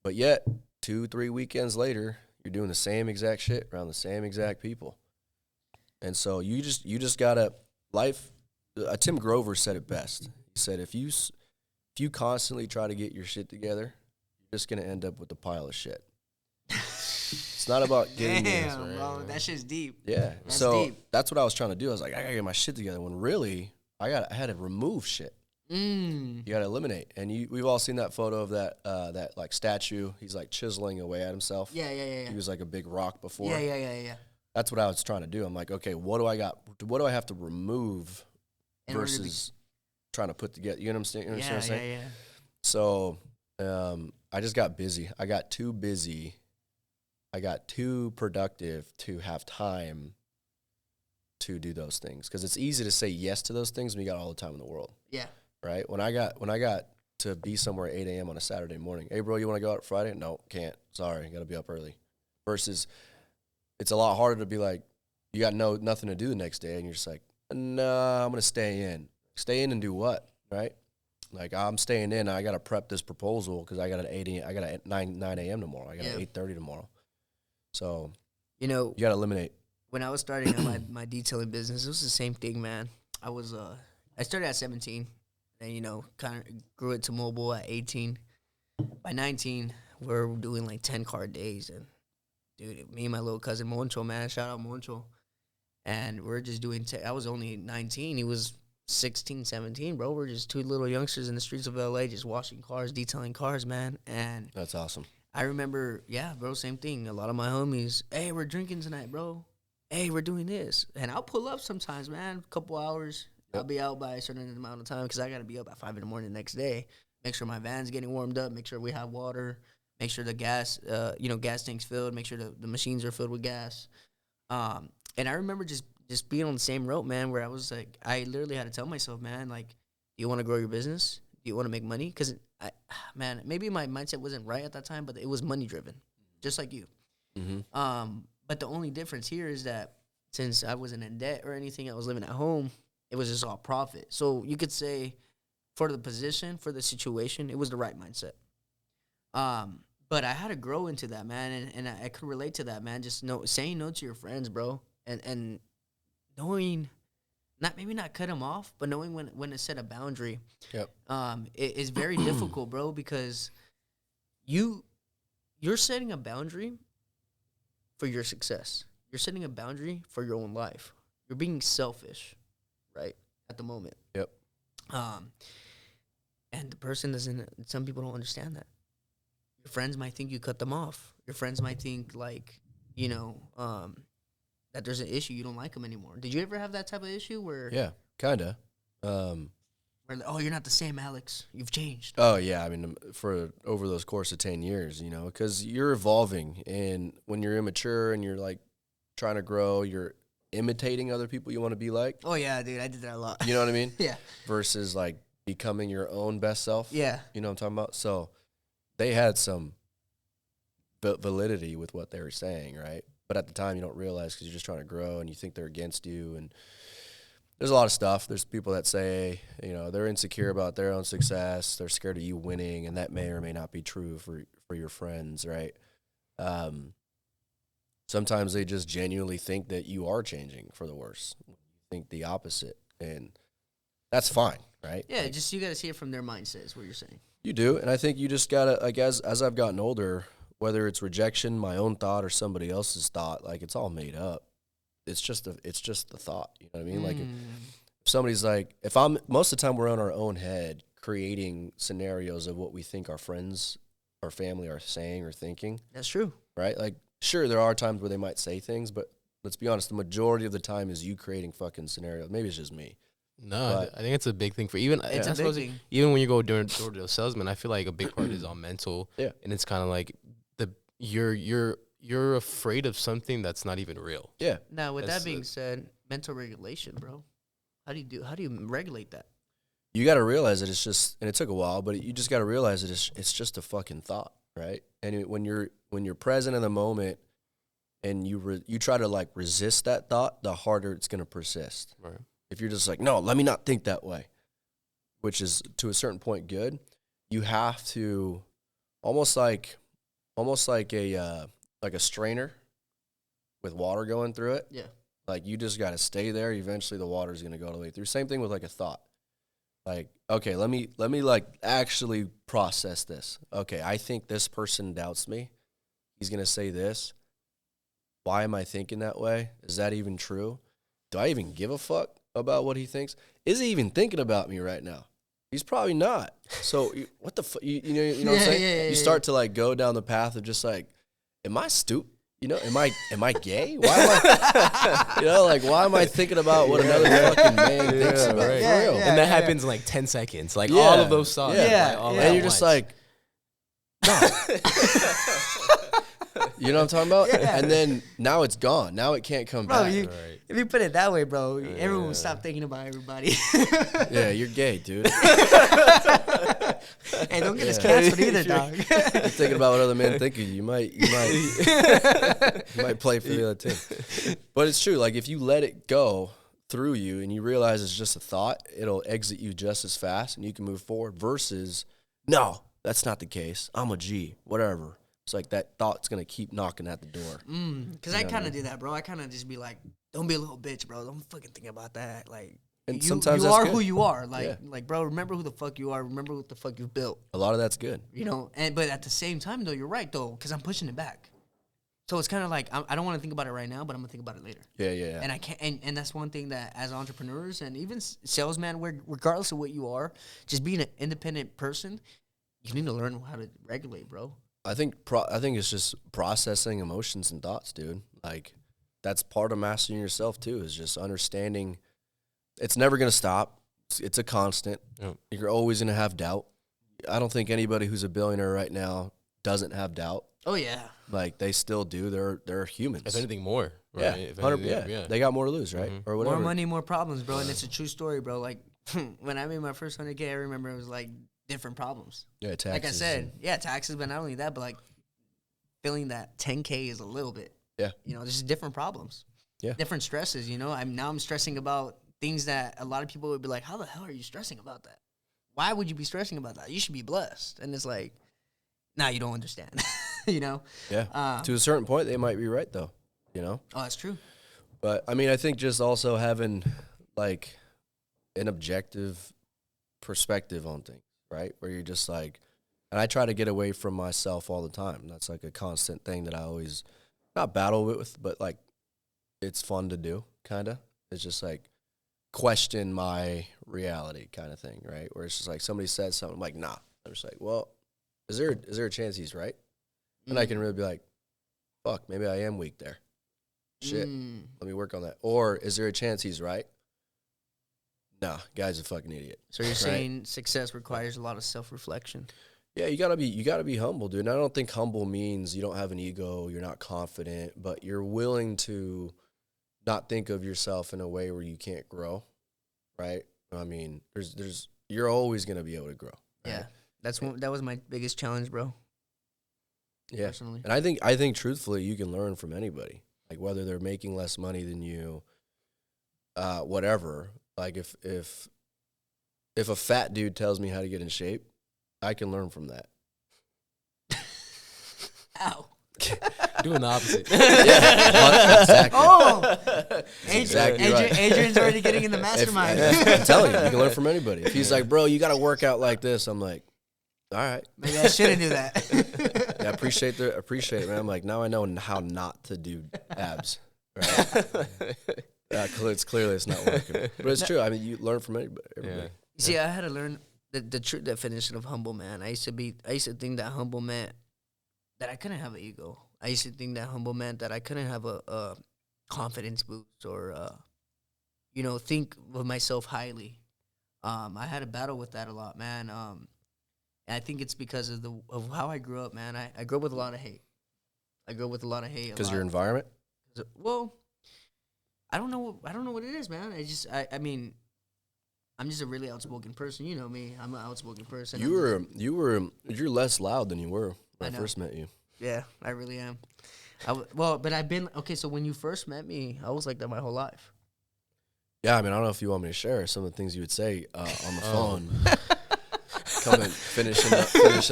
But yet 2-3 weekends later, you're doing the same exact shit around the same exact people. And so you just gotta Tim Grover said it best. He said, if you constantly try to get your shit together, you're just gonna end up with a pile of shit. It's not about getting Damn, bro, that shit's deep. Yeah. That's So deep. that's what I was trying to do. I was like, I gotta get my shit together, when really I had to remove shit. You gotta eliminate. And we've all seen that photo of that like statue. He's like chiseling away at himself. Yeah. He was like a big rock before. Yeah. That's what I was trying to do. I'm like, okay, what do I have to remove versus trying to put together? You know what I'm saying? Yeah. So I just got busy. I got too busy. I got too productive to have time to do those things, because it's easy to say yes to those things when you got all the time in the world. Yeah. Right? When I got to be somewhere at 8 a.m. on a Saturday morning, hey, bro, you want to go out Friday? No, can't. Sorry, got to be up early. Versus it's a lot harder to be like, you got nothing to do the next day, and you're just like, nah, I'm going to stay in. Stay in and do what? Right? Like, I'm staying in. I got to prep this proposal because I got at 9 a.m. tomorrow. I got at 8:30 tomorrow. So, you got to eliminate. When I was starting my detailing business, it was the same thing, man. I started at 17 and, kind of grew it to mobile at 18. By 19, we're doing like 10-car days. And, dude, me and my little cousin Moncho, man, shout out Moncho. And we're just doing, I was only 19. He was 16, 17, bro. We're just two little youngsters in the streets of LA just washing cars, detailing cars, man. And that's awesome. I remember, yeah, bro, same thing. A lot of my homies, hey, we're drinking tonight, bro. Hey, we're doing this. And I'll pull up sometimes, man, a couple hours. Yep. I'll be out by a certain amount of time because I got to be up at 5 in the morning the next day. Make sure my van's getting warmed up. Make sure we have water. Make sure the gas, gas tank's filled. Make sure the machines are filled with gas. And I remember just being on the same rope, man, where I was like, I literally had to tell myself, man, like, do you want to grow your business? Do you want to make money? Because, man, maybe my mindset wasn't right at that time, but it was money-driven, just like you. Mm-hmm. But the only difference here is that since I wasn't in debt or anything, I was living at home, it was just all profit. So you could say for the position, for the situation, it was the right mindset. But I had to grow into that, man, and I could relate to that, man. Just saying no to your friends, bro, and knowing maybe not cut them off, but knowing when to set a boundary. Yep. It is very difficult, bro, because you're setting a boundary for your success. You're setting a boundary for your own life. You're being selfish, right, at the moment. Yep. And the person doesn't. Some people don't understand that. Your friends might think you cut them off. Your friends might think like, that there's an issue, you don't like them anymore. Did you ever have that type of issue where? Yeah, kind of. Where, oh, you're not the same, Alex. You've changed. Oh yeah, I mean, for over those course of 10 years, because you're evolving, and when you're immature and you're like trying to grow, you're imitating other people you want to be like. Oh yeah, dude, I did that a lot. You know what I mean? Yeah. Versus like becoming your own best self. Yeah. You know what I'm talking about? So they had some validity with what they were saying, right? But at the time, you don't realize because you're just trying to grow and you think they're against you. And there's a lot of stuff. There's people that say, they're insecure about their own success. They're scared of you winning, and that may or may not be true for your friends, right? Sometimes they just genuinely think that you are changing for the worse. You think the opposite, and that's fine, right? Yeah, just you got to see it from their mindset is what you're saying. You do, and I think you just got to, like, as I've gotten older, whether it's rejection, my own thought, or somebody else's thought, like, it's all made up. It's just the thought, you know what I mean? Like, if somebody's like, most of the time we're in our own head creating scenarios of what we think our friends or family are saying or thinking. That's true. Right? Like, sure, there are times where they might say things, but let's be honest, the majority of the time is you creating fucking scenarios. Maybe it's just me. No, I think it's a big thing for even. It's a big thing. Even when you go door to door salesman, I feel like a big part is all mental. Yeah, and it's kind of like you're afraid of something that's not even real. Yeah. Now, with that being said, mental regulation, bro. How do you regulate that? You got to realize that it's just, and it took a while, but you just got to realize that it's just a fucking thought, right? And when you're present in the moment, and you try to like resist that thought, the harder it's gonna persist. Right. If you're just like, no, let me not think that way, which is to a certain point good, you have to almost like a strainer with water going through it. Yeah. Like, you just got to stay there. Eventually the water's going to go all the way through. Same thing with like a thought. Like, okay, let me like actually process this. Okay, I think this person doubts me. He's going to say this. Why am I thinking that way? Is that even true? Do I even give a fuck about what he thinks? Is he even thinking about me right now? He's probably not. So what the fuck? You know what I'm saying? You start to like go down the path of just like, am I stupid? Am I gay? Why am I, why am I thinking about what another fucking man thinks about? Right. For real. And that happens in like 10 seconds. Like all of those thoughts. And you're just like, no. You know what I'm talking about? Yeah. And then now it's gone. Now it can't come back. If you put it that way, bro, everyone will stop thinking about everybody. Yeah, you're gay, dude. Hey, don't get us canceled either, dog. You're thinking about what other men think of you. You might play for the other team. But it's true. Like, if you let it go through you and you realize it's just a thought, it'll exit you just as fast and you can move forward versus, no, that's not the case. I'm a G, whatever. It's like that thought's going to keep knocking at the door. Because I kind of do that, bro. I kind of just be like, don't be a little bitch, bro. Don't fucking think about that. Like, and you, sometimes you that's are good. who you are. Like, bro, remember who the fuck you are. Remember what the fuck you've built. A lot of that's good. But at the same time, though, you're right, though, because I'm pushing it back. So it's kind of like, I don't want to think about it right now, but I'm going to think about it later. Yeah. And I can't, and that's one thing that as entrepreneurs and even salesmen, regardless of what you are, just being an independent person, you need to learn how to regulate, bro. I think it's just processing emotions and thoughts, dude. Like, that's part of mastering yourself too, is just understanding it's never going to stop. It's a constant. Yep. You're always going to have doubt. I don't think anybody who's a billionaire right now doesn't have doubt. Oh yeah. Like, they still do. They're humans. If anything more, right? Yeah. They got more to lose, right? Mm-hmm. Or whatever. More money, more problems, bro. And it's a true story, bro. Like, when I made my first 100K, I remember it was like different problems. Yeah, taxes. Like I said, taxes, but not only that, but like feeling that 10K is a little bit. Yeah. There's different problems. Yeah. Different stresses, I'm stressing about things that a lot of people would be like, how the hell are you stressing about that? Why would you be stressing about that? You should be blessed. And it's like, nah, you don't understand. Yeah. To a certain point, they might be right, though. Oh, that's true. But, I mean, I think just also having like an objective perspective on things, right? Where you're just like, and I try to get away from myself all the time. That's like a constant thing that I always not battle with, but like it's fun to do, kind of. It's just like question my reality kind of thing, right? Where it's just like somebody says something, I'm like, nah. I'm just like, well, is there a chance he's right? And I can really be like, fuck, maybe I am weak there. Shit, let me work on that. Or is there a chance he's right? Nah, guy's a fucking idiot. So you're saying success requires a lot of self-reflection. Yeah, you gotta be humble, dude. And I don't think humble means you don't have an ego, you're not confident, but you're willing to not think of yourself in a way where you can't grow, right? I mean, you're always gonna be able to grow. Right? Yeah, that was my biggest challenge, bro. Yeah, Personally. and I think truthfully, you can learn from anybody, like whether they're making less money than you, whatever. Like if a fat dude tells me how to get in shape, I can learn from that. Ow. Doing the opposite. Yeah, exactly. Oh, Exactly right. Adrian's already getting in the mastermind. I'm telling you can learn from anybody. If he's like, bro, you got to work out like this, I'm like, all right. Maybe I shouldn't do that. Yeah, appreciate it, man. I'm like, now I know how not to do abs. Right? Clearly it's not working, but it's true. I mean, you learn from everybody. Yeah. See, I had to learn the true definition of humble, man. I used to think that humble meant that I couldn't have an ego. I used to think that humble meant that I couldn't have a confidence boost or, think of myself highly. I had a battle with that a lot, man. And I think it's because of how I grew up, man. I grew up with a lot of hate. Because your environment. Well, I don't know what it is, man. I mean, I'm just a really outspoken person. You know me. I'm an outspoken person. You're less loud than you were when I know. first met you. Yeah, I really am. But I've been okay. So when you first met me, I was like that my whole life. Yeah, I mean, I don't know if you want me to share some of the things you would say on the phone. Coming, finishing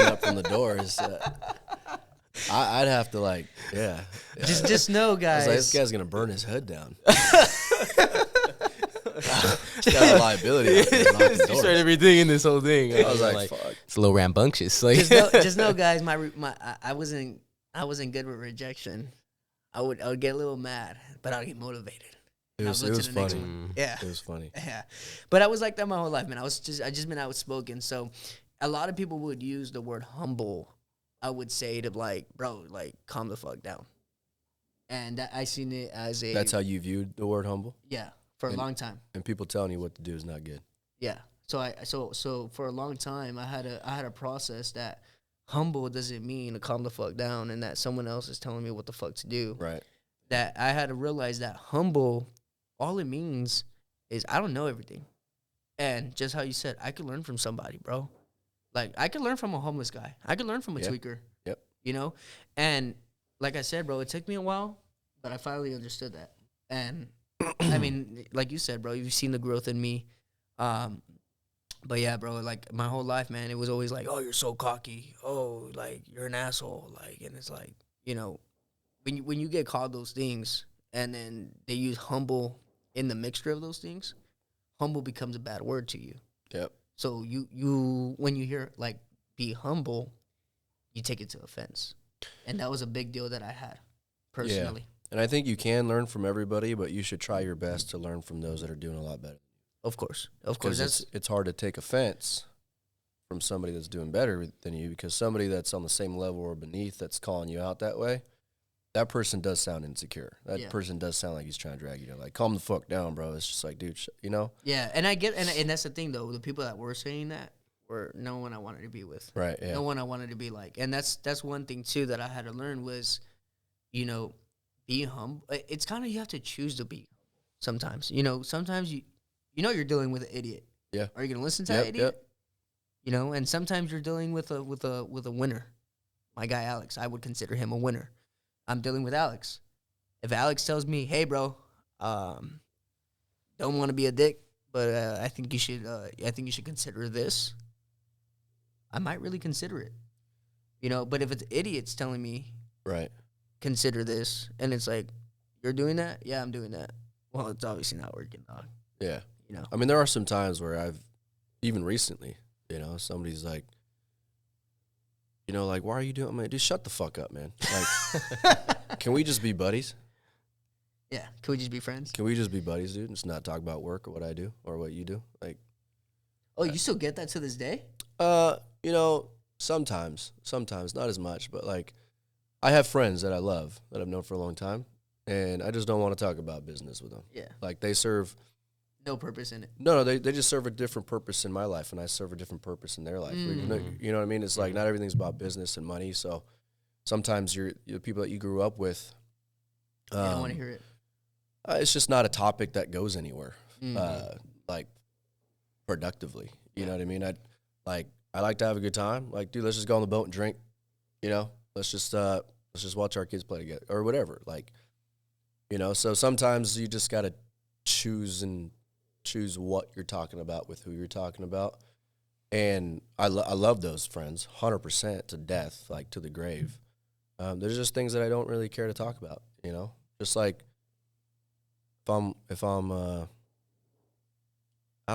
up from the doors. I'd have to yeah. Just know, guys. I was like, this guy's gonna burn his hood down. Got a liability. You started everything this whole thing. I was like, fuck. It's a little rambunctious. Like, just know, guys. I wasn't good with rejection. I would get a little mad, but I'd get motivated. It was funny. Yeah, it was funny. Yeah, but I was like that my whole life, man. I just been outspoken. So a lot of people would use the word humble. I would say to bro, calm the fuck down. And I seen it as a. That's how you viewed the word humble? Yeah, for a long time. And people telling you what to do is not good. Yeah. So for a long time, I had a process that humble doesn't mean to calm the fuck down, and that someone else is telling me what the fuck to do. Right. That I had to realize that humble, all it means is I don't know everything, and just how you said, I could learn from somebody, bro. Like I could learn from a homeless guy. I could learn from a tweaker. Yep. You know, and like I said, bro, it took me a while, but I finally understood that. And I mean, like you said, bro, you've seen the growth in me. But yeah, bro, like my whole life, man, it was always like, oh, you're so cocky. Oh, like you're an asshole. Like, and it's like, when you get called those things and then they use humble in the mixture of those things, humble becomes a bad word to you. Yep. So you when you hear be humble, you take it to offense. And that was a big deal that I had personally. Yeah. And I think you can learn from everybody, but you should try your best to learn from those that are doing a lot better. Of course. Because it's hard to take offense from somebody that's doing better than you, because somebody that's on the same level or beneath that's calling you out that way, that person does sound insecure. That person does sound like he's trying to drag you down. Like, calm the fuck down, bro. It's just like, dude, Yeah, and I get, and that's the thing, though. The people that were saying that were no one I wanted to be with. Right, yeah. No one I wanted to be like. And that's one thing, too, that I had to learn was, be humble. It's kind of, you have to choose to be sometimes. Sometimes you're dealing with an idiot. Yeah. Are you going to listen to that idiot? Yep. And sometimes you're dealing with a winner. My guy, Alex, I would consider him a winner. I'm dealing with Alex. If Alex tells me, "Hey, bro, don't want to be a dick, but I think you should consider this," I might really consider it. But if it's idiots telling me, right, consider this, and it's like, you're doing that? Yeah, I'm doing that. Well, it's obviously not working, dog. Yeah. you know. I mean, there are some times where even recently, somebody's like, like, why are you doing? I'm like, dude, shut the fuck up, man. Like, can we just be buddies? Yeah, can we just be friends? Can we just be buddies, dude, and just not talk about work or what I do or what you do? Like, oh, you still get that to this day? Sometimes, not as much, but like, I have friends that I love that I've known for a long time, and I just don't want to talk about business with them. Yeah. Like, they serve no purpose in it. No, they just serve a different purpose in my life, and I serve a different purpose in their life. You know what I mean? It's like not everything's about business and money. So sometimes you're the people that you grew up with. I don't want to hear it. It's just not a topic that goes anywhere, like productively. You know what I mean? I like to have a good time. Like, dude, let's just go on the boat and drink. Let's just watch our kids play together or whatever. Like, so sometimes you just gotta choose what you're talking about with who you're talking about. And I love those friends 100% to death, like to the grave. There's just things that I don't really care to talk about, just like if I'm I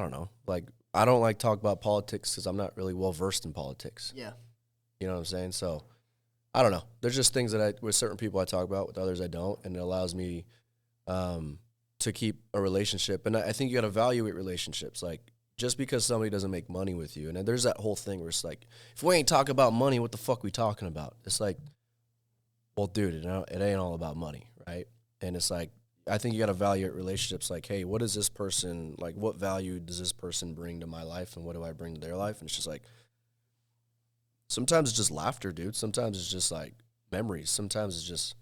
don't know, like I don't like talk about politics because I'm not really well versed in politics. Yeah. You know what I'm saying? So I don't know. There's just things that with certain people I talk about, with others I don't, and it allows me to keep a relationship. And I think you got to evaluate relationships. Like, just because somebody doesn't make money with you, and then there's that whole thing where it's like, if we ain't talking about money, what the fuck we talking about? It's like, well, dude, it ain't all about money, right? And it's like, I think you got to evaluate relationships like, hey, what is this person, like, what value does this person bring to my life, and what do I bring to their life? And it's just like, sometimes it's just laughter, dude. Sometimes it's just like memories. Sometimes it's just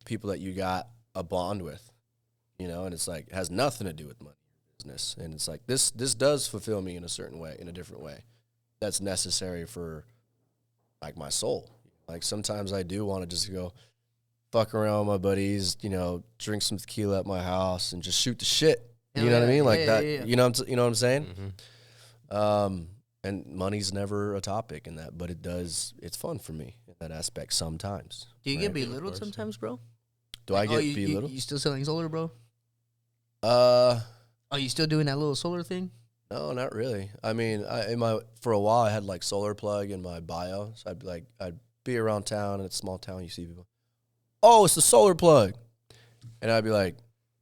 people that you got a bond with, and it's like, it has nothing to do with money or business. And it's like, this does fulfill me in a certain way, in a different way that's necessary for like my soul. Like, sometimes I do want to just go fuck around with my buddies, drink some tequila at my house and just shoot the shit. You know what I mean? Like that. Yeah. You know what I'm saying? Mm-hmm. And money's never a topic in that, but it's fun for me in that aspect sometimes. Do you get belittled sometimes, bro? Do I get belittled? You still selling solar, bro? Are you still doing that little solar thing? No, not really. I mean, for a while I had like solar plug in my bio, so I'd be around town in a small town, you see people, oh, it's the solar plug, and I'd be like,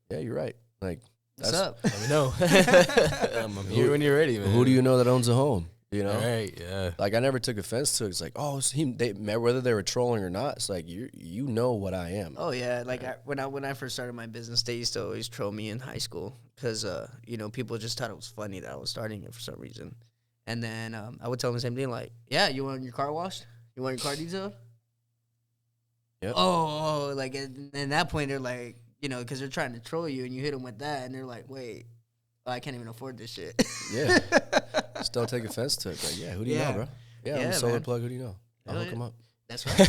yeah, you're right. Like, what's up? Let me know. I'm here when you're ready, man. Who do you know that owns a home? Right, yeah. Like, I never took offense to it. It's like, oh, it's him. Whether they were trolling or not, it's like, you know what I am. Oh yeah, like when I first started my business, they used to always troll me in high school because people just thought it was funny that I was starting it for some reason, and then I would tell them the same thing, like, yeah, you want your car washed? You want your car detailed? Yep. Oh, like at that point they're like, because they're trying to troll you, and you hit them with that, and they're like, wait. I can't even afford this shit. Yeah. Just don't take offense to it. Like, yeah, who do you know, bro? Yeah, I'm a solar plug. Who do you know? I'll hook him up. That's right. I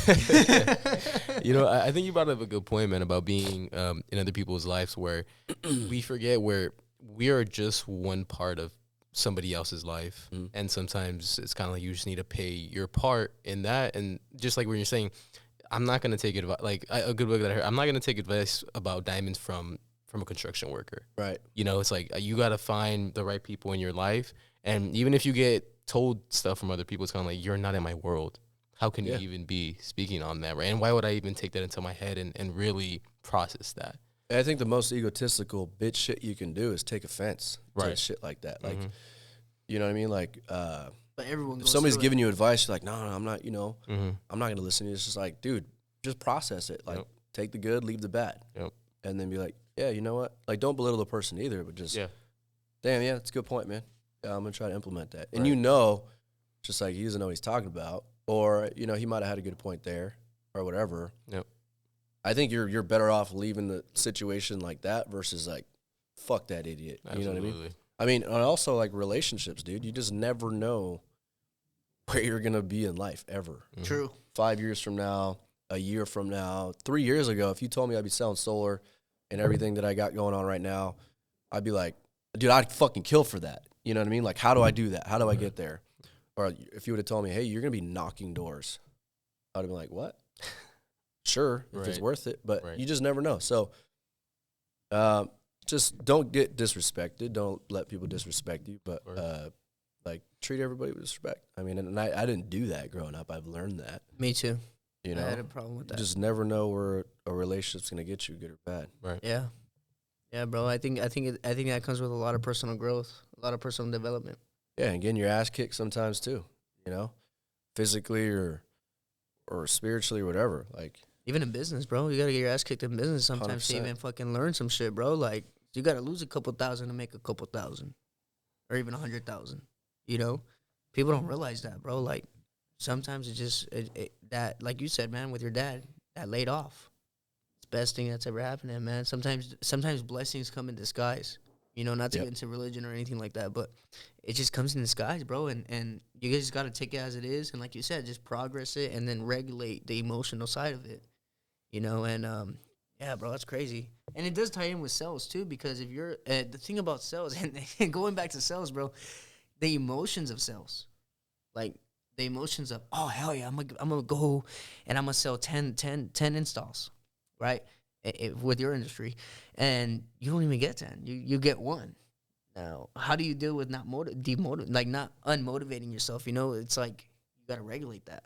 think you brought up a good point, man, about being in other people's lives where we forget where we are just one part of somebody else's life. Mm. And sometimes it's kind of like you just need to pay your part in that. And just like when you're saying, I'm not going to take advice, like a good book that I heard, I'm not going to take advice about diamonds from a construction worker. Right. It's like you got to find the right people in your life. And even if you get told stuff from other people, it's kind of like, you're not in my world. How can you even be speaking on that, right? And why would I even take that into my head and really process that? I think the most egotistical bitch shit you can do is take offense to shit like that. Like, you know what I mean? Like, but everyone goes if somebody's giving you advice, you're like, no, I'm not, I'm not going to listen to you. It's just like, dude, just process it. Like, take the good, leave the bad. Yep. And then be like, yeah, you know what? Like, don't belittle the person either, but just, damn, yeah, that's a good point, man. Yeah, I'm going to try to implement that. And just like he doesn't know what he's talking about, or, he might have had a good point there or whatever. Yep. I think you're better off leaving the situation like that versus like, fuck that idiot. Absolutely. You know what I mean? I mean, and also like relationships, dude. You just never know where you're going to be in life ever. Mm-hmm. True. 5 years from now, a year from now, 3 years ago, if you told me I'd be selling solar and everything that I got going on right now, I'd be like, dude, I'd fucking kill for that. You know what I mean? Like, how do I do that? How do I get there? Or if you would have told me, hey, you're going to be knocking doors, I'd have been like, what? Sure, if it's worth it, but you just never know. So just don't get disrespected. Don't let people disrespect you, but like treat everybody with respect. I mean, and I didn't do that growing up. I've learned that. Me too. You know, I had a problem with that. You just never know where a relationship's gonna get you, good or bad. Right. Yeah. Yeah, bro. I think that comes with a lot of personal growth, a lot of personal development. Yeah, and getting your ass kicked sometimes too. You know, physically or spiritually or whatever. Like even in business, bro, you gotta get your ass kicked in business sometimes 100%. to even fucking learn some shit, bro. Like you gotta lose a couple thousand to make a couple thousand, or even 100,000. You know, people don't realize that, bro. Like sometimes it's just that, like you said, man, with your dad, that laid off. It's the best thing that's ever happened to him, man. Sometimes blessings come in disguise. You know, not to get into religion or anything like that, but it just comes in disguise, bro. And you guys got to take it as it is, and like you said, just progress it and then regulate the emotional side of it. You know, and yeah, bro, that's crazy. And it does tie in with sales too, because if you're the thing about sales and going back to sales, bro, the emotions of sales, like the emotions of, oh hell yeah, I'm gonna go and I'm gonna sell 10 installs, right? With your industry, and you don't even get 10, you get one. Now, how do you deal with not not unmotivating yourself? You know, it's like you gotta regulate that.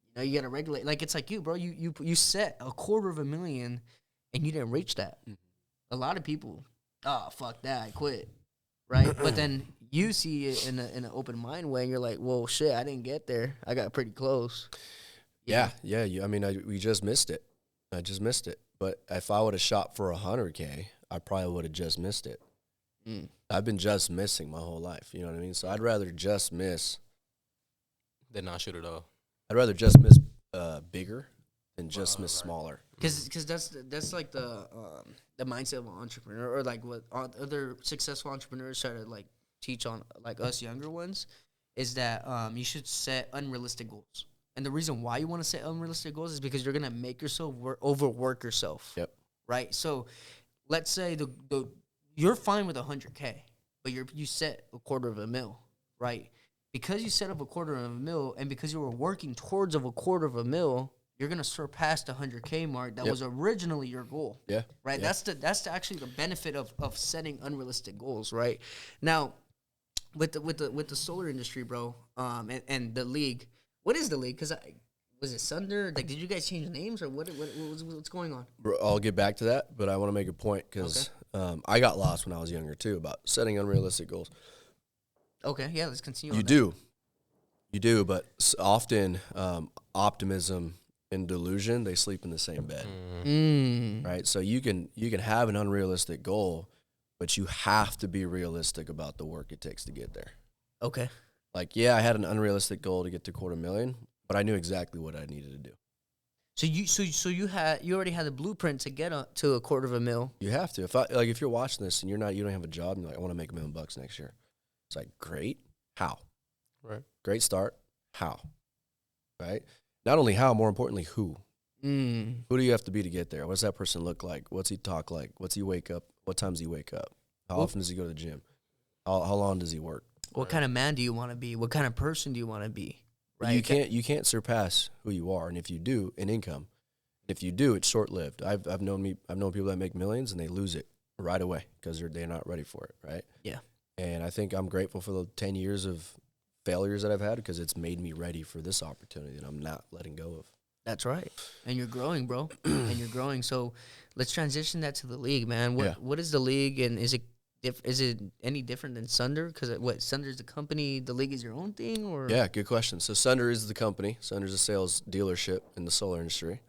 You know, you gotta regulate. Like it's like you, bro. You set $250,000 and you didn't reach that. A lot of people, oh fuck that, I quit, right? But then you see it in an open mind way, and you're like, well, shit, I didn't get there. I got pretty close. Yeah. I mean, we just missed it. I just missed it. But if I would have shot for 100K, I probably would have just missed it. I've been just missing my whole life. You know what I mean? So I'd rather just miss than not shoot at all. I'd rather just miss bigger than just miss smaller. Because that's like the mindset of an entrepreneur, or like what other successful entrepreneurs try to like teach on like us younger ones, is that you should set unrealistic goals. And the reason why you want to set unrealistic goals is because you're gonna make yourself overwork yourself. Yep. Right. So let's say you're fine with 100K, but you set $250,000, right? Because you set up $250,000, and because you were working towards of $250,000, you're gonna surpass the 100K mark that was originally your goal. Yeah. Right. Yeah. That's actually the benefit of setting unrealistic goals. Right. Now, with the solar industry, bro, and the league. What is the league? Because was it Sunder? Like, did you guys change names, or what's going on? Bro, I'll get back to that, but I want to make a point because I got lost when I was younger too about setting unrealistic goals. Okay, yeah, let's continue. You do, but often optimism and delusion, they sleep in the same bed, right? So you can have an unrealistic goal, but you have to be realistic about the work it takes to get there. Okay. Like, yeah, I had an unrealistic goal to get to $250,000, but I knew exactly what I needed to do. So you already had the blueprint to get to $250,000. You have to. If you're watching this and you don't have a job and you're like, I want to make $1 million next year. It's like, great. How? Right. Great start. How? Right? Not only how, more importantly, who? Who do you have to be to get there? What does that person look like? What's he talk like? What's he wake up? What time does he wake up? How often does he go to the gym? How long does he work? What kind of man do you want to be? What kind of person do you want to be? Right? You can't surpass who you are, and if you do, in income, if you do, it's short lived. I've known people that make millions and they lose it right away because they're not ready for it, right? Yeah. And I think I'm grateful for the 10 years of failures that I've had because it's made me ready for this opportunity that I'm not letting go of. That's right, and you're growing, bro, and you're growing. So let's transition that to the league, man. What is the league, and is it any different than Sunder? Because Sunder's the company, the league is your own thing, or? Yeah, good question. So Sunder is the company. Sunder's a sales dealership in the solar industry.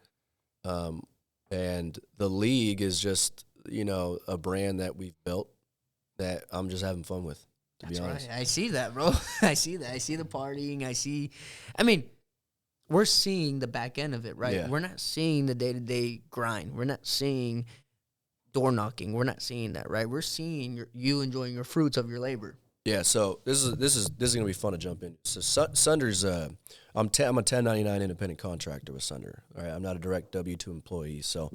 And the league is just, a brand that we've built that I'm just having fun with, to be honest. Right. I see that, bro. I see that. I see the partying. We're seeing the back end of it, right? Yeah. We're not seeing the day-to-day grind. We're not seeing door knocking. We're not seeing that, right? We're seeing you enjoying your fruits of your labor. Yeah, so this is gonna be fun to jump in. So Sunder's I'm a 1099 independent contractor with Sunder. All right, I'm not a direct W-2 employee, so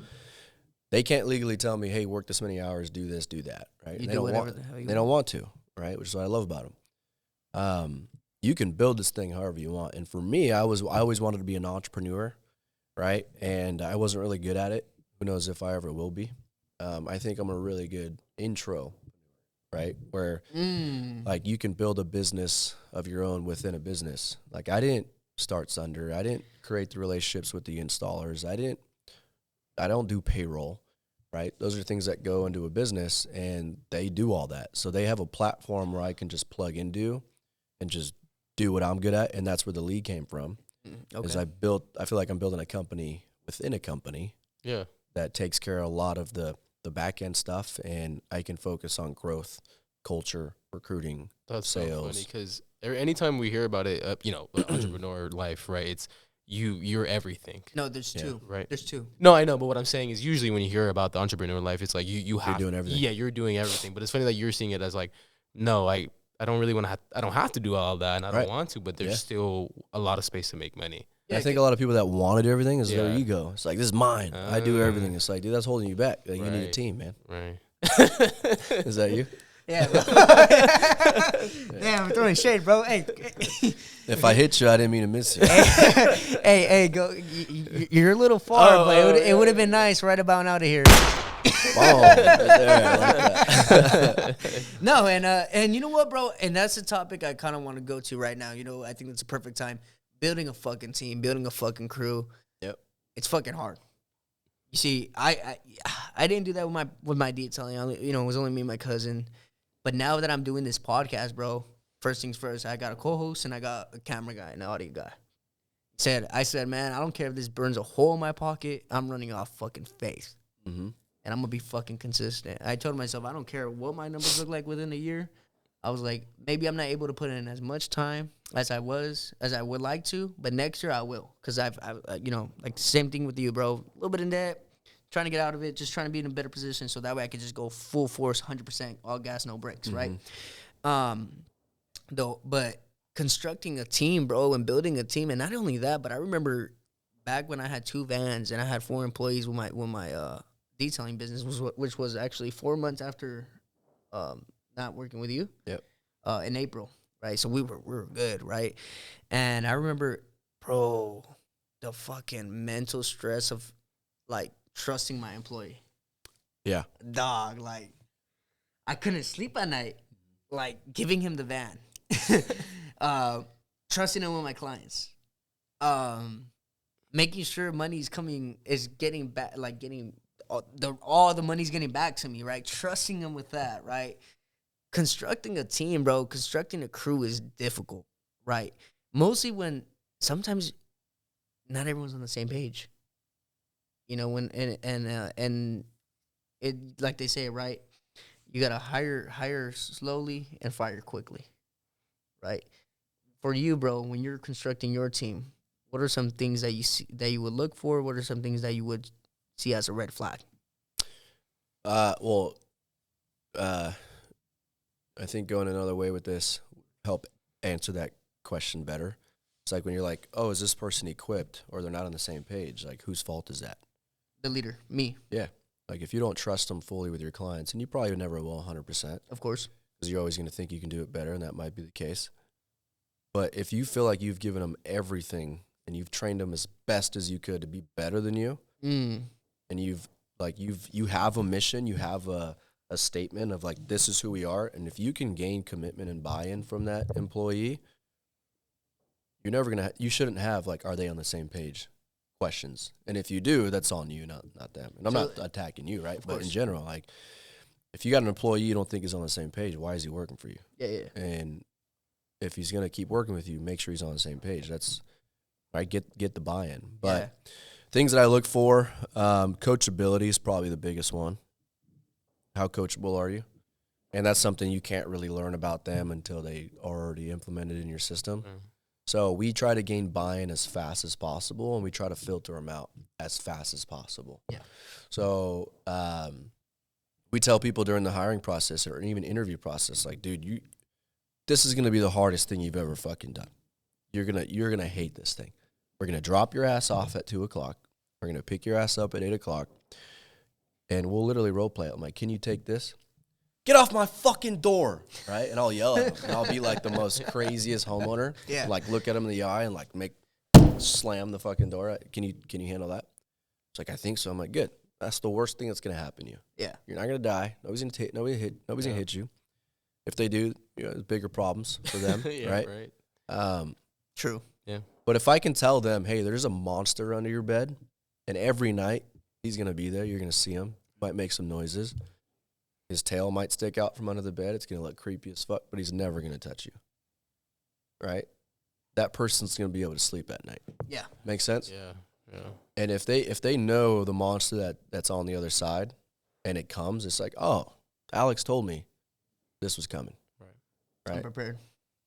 they can't legally tell me, hey, work this many hours, do this, do that, right? They don't want to, right? Which is what I love about them. You can build this thing however you want, and for me, I always wanted to be an entrepreneur, right? And I wasn't really good at it. Who knows if I ever will be? I think I'm a really good intro, right? Where like you can build a business of your own within a business. Like I didn't start Sunder. I didn't create the relationships with the installers. I don't do payroll, right? Those are things that go into a business and they do all that. So they have a platform where I can just plug into and just do what I'm good at. And that's where the lead came from. Okay. Is I feel like I'm building a company within a company. Yeah. That takes care of a lot of the back end stuff, and I can focus on growth, culture, recruiting, That's sales. so funny because anytime we hear about it, entrepreneur life, right? It's you're everything. No, there's two. Right. There's two. No, I know, but what I'm saying is usually when you hear about the entrepreneur life, it's like you have doing everything. Yeah, you're doing everything. But it's funny that you're seeing it as like, no, I don't really want to. I don't have to do all that, and I don't want to. But there's still a lot of space to make money. Yeah, I think a lot of people that want to do everything is their ego. It's like, this is mine. I do everything. It's like, dude, that's holding you back. Like, you need a team, man. Right. Is that you? Yeah, bro. Damn, I'm throwing shade, bro. Hey. If I hit you, I didn't mean to miss you. hey, go. You're a little far, but it would have been nice right about out of here. Boom. Right there, I like that. No, and you know what, bro? And that's the topic I kind of want to go to right now. You know, I think that's a perfect time. Building a fucking team, building a fucking crew. Yep. It's fucking hard. You see, I didn't do that with my detailing. You know, it was only me and my cousin. But now that I'm doing this podcast, bro, first things first, I got a co-host and I got a camera guy and an audio guy. I said, man, I don't care if this burns a hole in my pocket. I'm running off fucking faith. Mm-hmm. And I'm going to be fucking consistent. I told myself, I don't care what my numbers look like within a year. I was like, maybe I'm not able to put in as much time as I would like to, but next year I will. Because I've you know, like the same thing with you, bro. A little bit in debt, trying to get out of it, just trying to be in a better position so that way I can just go full force, 100%, all gas, no brakes, right? But constructing a team, bro, and building a team, and not only that, but I remember back when I had 2 vans and I had 4 employees with my detailing business, which was actually 4 months after not working with you. Yep. In April, right? So we were good, right? And I remember, bro, the fucking mental stress of like trusting my employee. Yeah. Dog, like I couldn't sleep at night, like giving him the van, trusting him with my clients, making sure money's getting back, like getting all the money's getting back to me, right? Trusting him with that, right? Constructing a team, bro, constructing a crew is difficult, right? Mostly when sometimes not everyone's on the same page. You know, when and it, like they say, right? You gotta hire slowly and fire quickly, right? For you, bro, when you're constructing your team, what are some things that you see that you would look for? What are some things that you would see as a red flag? I think going another way with this help answer that question better. It's like when you're like, oh, is this person equipped, or they're not on the same page? Like, whose fault is that? The leader, me. Yeah. Like, if you don't trust them fully with your clients, and you probably never will 100%. Of course. Because you're always going to think you can do it better, and that might be the case. But if you feel like you've given them everything, and you've trained them as best as you could to be better than you, and you have a mission, you have a statement of like, this is who we are, and if you can gain commitment and buy-in from that employee, you're never gonna you shouldn't have like, are they on the same page questions. And if you do, that's on you, not them. And I'm not attacking you, right? But in general, like, if you got an employee you don't think is on the same page, why is he working for you? Yeah. And if he's gonna keep working with you, make sure he's on the same page. That's right, get the buy-in. But things that I look for, coachability is probably the biggest one. How coachable are you? And that's something you can't really learn about them until they already implemented in your system. So we try to gain buy-in as fast as possible, and we try to filter them out as fast as possible. Yeah. So we tell people during the hiring process or even interview process, like, dude, this is going to be the hardest thing you've ever fucking done. You're gonna hate this thing. We're going to drop your ass off at 2 o'clock. We're going to pick your ass up at 8 o'clock. And we'll literally role play it. I'm like, can you take this? Get off my fucking door, right? And I'll yell at him. And I'll be like the most craziest homeowner. Yeah. Like, look at him in the eye and like slam the fucking door. Can you handle that? It's like, I think so. I'm like, good. That's the worst thing that's gonna happen to you. Yeah. You're not gonna die. Nobody's gonna hit you. If they do, there's bigger problems for them, right? True. Yeah. But if I can tell them, hey, there's a monster under your bed, and every night he's gonna be there, you're gonna see him. Might make some noises. His tail might stick out from under the bed. It's gonna look creepy as fuck, but he's never gonna touch you, right? That person's gonna be able to sleep at night. Yeah. Make sense? Yeah. And if they know the monster that's on the other side, and it comes, it's like, oh, Alex told me this was coming. Right. I'm prepared.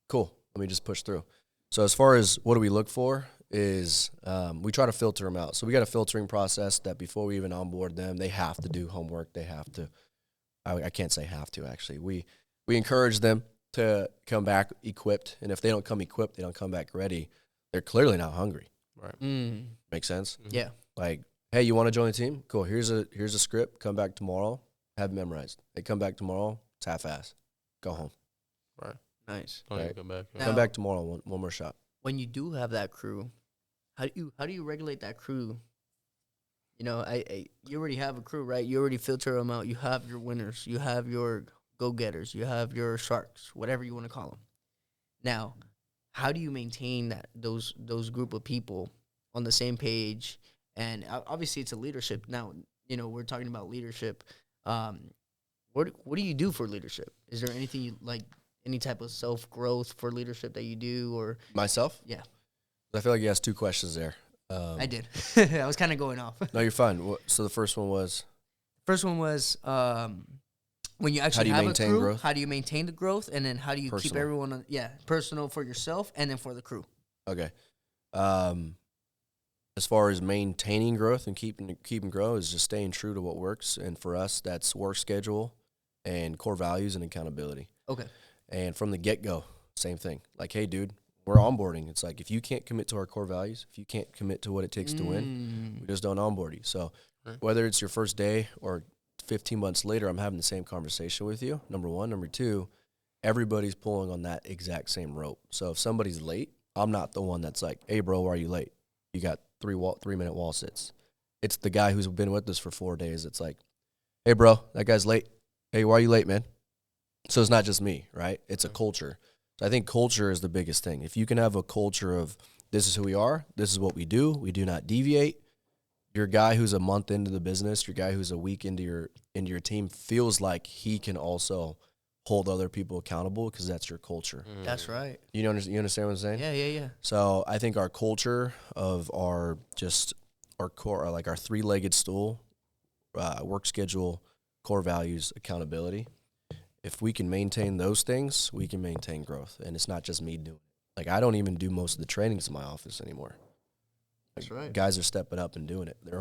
Cool. Let me just push through. So as far as what do we look for is we try to filter them out. So we got a filtering process that before we even onboard them, they have to do homework. They have to. I can't say have to actually. We encourage them to come back equipped, and if they don't come equipped, they don't come back ready. They're clearly not hungry. Right. Make sense? Yeah. Like, hey, you want to join the team? Cool. Here's a script. Come back tomorrow. Have it memorized. They come back tomorrow. It's half-ass. Go home. Right. Nice. Don't even Right. come back. Now- Come back tomorrow. One more shot. When you do have that crew, how do you regulate that crew? You know, you already have a crew, right? You already filter them out. You have your winners. You have your go-getters. You have your sharks, whatever you want to call them. Now, how do you maintain those group of people on the same page? And obviously, it's a leadership. Now, you know, we're talking about leadership. What do you do for leadership? Is there anything you like? Any type of self-growth for leadership that you do, or Myself? yeah, I feel like you asked two questions there. I did. I was kind of going off. No, you're fine. So the first one was? First one was when you actually do you have maintain a crew, growth? How do you maintain the growth, and then how do you keep Personal. everyone on, personal for yourself and then for the crew. Okay. As far as maintaining growth and keeping growth is just staying true to what works. And for us, that's work schedule and core values and accountability. Okay. And from the get-go, same thing. Like, hey, dude, we're onboarding. It's like if you can't commit to our core values, if you can't commit to what it takes to win, we just don't onboard you. So whether it's your first day or 15 months later, I'm having the same conversation with you, number one. Number two, everybody's pulling on that exact same rope. So if somebody's late, I'm not the one that's like, hey, bro, why are you late? You got 3-minute wall sits. It's the guy who's been with us for 4 days. It's like, hey, bro, that guy's late. Hey, why are you late, man? So it's not just me, right? It's a culture. So I think culture is the biggest thing. If you can have a culture of this is who we are, this is what we do not deviate. Your guy who's a month into the business, your guy who's a week into your team feels like he can also hold other people accountable because that's your culture. That's right. You understand what I'm saying? Yeah. So I think our culture of our core, like our three-legged stool, work schedule, core values, accountability. If we can maintain those things, we can maintain growth. And it's not just me doing it. Like, I don't even do most of the trainings in my office anymore. That's right. Guys are stepping up and doing it. It's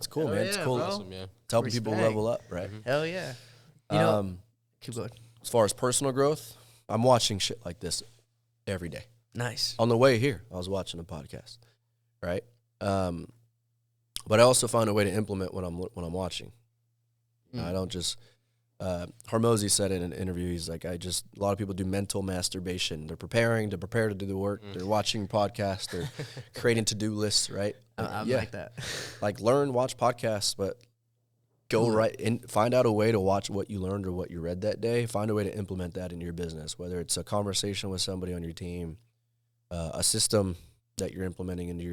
cool, Hell man. It's yeah, cool. bro. Awesome, yeah. It's helping people Respect. level up, right? Hell yeah. You know, keep going. As far as personal growth, I'm watching shit like this every day. Nice. On the way here, I was watching a podcast, right? But I also found a way to implement what I'm watching. I don't just. Hormozy said in an interview, he's like, a lot of people do mental masturbation. They're prepare to do the work. They're watching podcasts. They're creating to-do lists, right? I'm like that. Like, learn, watch podcasts, but go right and find out a way to watch what you learned or what you read that day. Find a way to implement that in your business, whether it's a conversation with somebody on your team, a system that you're implementing into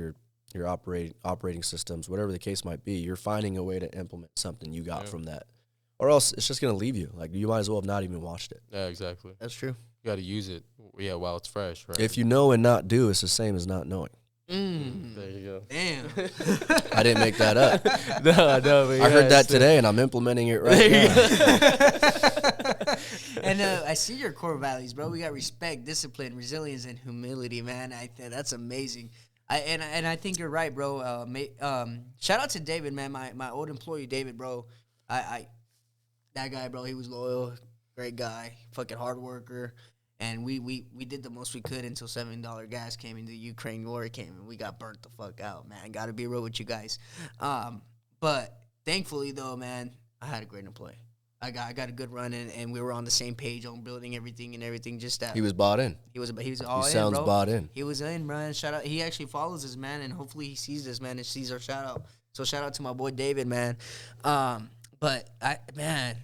your operating systems, whatever the case might be. You're finding a way to implement something you got from that. Or else it's just going to leave you. Like, you might as well have not even watched it. Yeah, exactly. That's true. You got to use it, while it's fresh, right? If you know and not do, it's the same as not knowing. There you go. Damn. I didn't make that up. no, but I heard that today, and I'm implementing it right now. And I see your core values, bro. We got respect, discipline, resilience, and humility, man. That's amazing. I think you're right, bro. Shout out to David, man. My old employee, David, bro. That guy, bro, he was loyal, great guy, fucking hard worker, and we did the most we could until $7 gas came into the Ukraine war came, and we got burnt the fuck out, man. Got to be real with you guys. But thankfully, though, man, I had a great employee. I got a good run, and we were on the same page on building everything. Just that He was bought in. he was all He in, sounds bro. bought in. He was in, man. Shout out. He actually follows us, man, and hopefully he sees this, man, and sees our shout out. So shout out to my boy David, man. But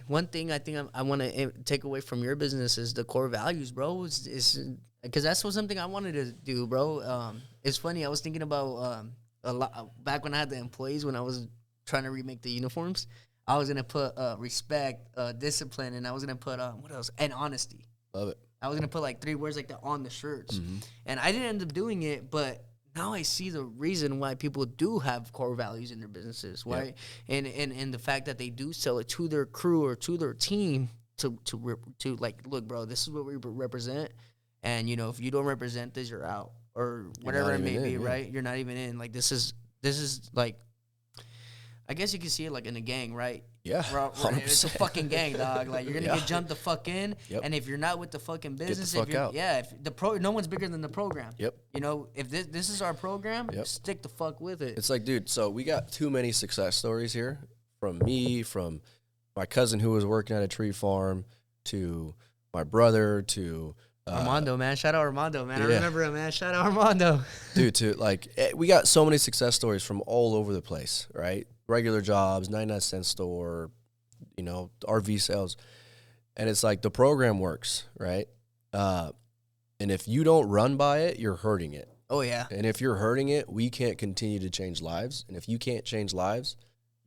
one thing I think I want to take away from your business is the core values, bro. Is because that's something I wanted to do, bro. It's funny. I was thinking about a lot back when I had the employees when I was trying to remake the uniforms. I was gonna put respect, discipline, and I was gonna put what else? And honesty. Love it. I was gonna put like 3 words like that on the shirts, and I didn't end up doing it, but now I see the reason why people do have core values in their businesses, right? Yeah. And the fact that they do sell it to their crew or to their team to like, look, bro, this is what we represent, and if you don't represent this, you're out, or whatever it may be, right? You're not even in. Like this is like, I guess you can see it like in a gang, right? Yeah, it's a fucking gang, dog. Like you're gonna get jumped the fuck in, and if you're not with the fucking business, get the fuck out. If no one's bigger than the program. Yep. If this is our program, stick the fuck with it. It's like, dude, so we got too many success stories here from me, from my cousin who was working at a tree farm, to my brother, to Armando, man. Shout out Armando, man. I remember him, man. Shout out Armando. Dude, we got so many success stories from all over the place, right? Regular jobs, 99-cent store, RV sales. And it's like the program works, right? And if you don't run by it, you're hurting it. Oh, yeah. And if you're hurting it, we can't continue to change lives. And if you can't change lives,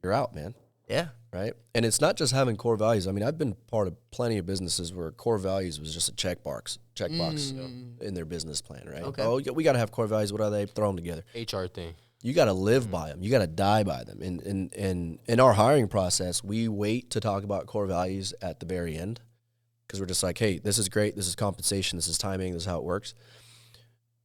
you're out, man. Yeah. Right? And it's not just having core values. I mean, I've been part of plenty of businesses where core values was just a checkbox in their business plan, right? Okay. Oh, we got to have core values. What are they? Throw them together. HR thing. You got to live by them. You got to die by them. In our hiring process, we wait to talk about core values at the very end because we're just like, hey, this is great. This is compensation. This is timing. This is how it works.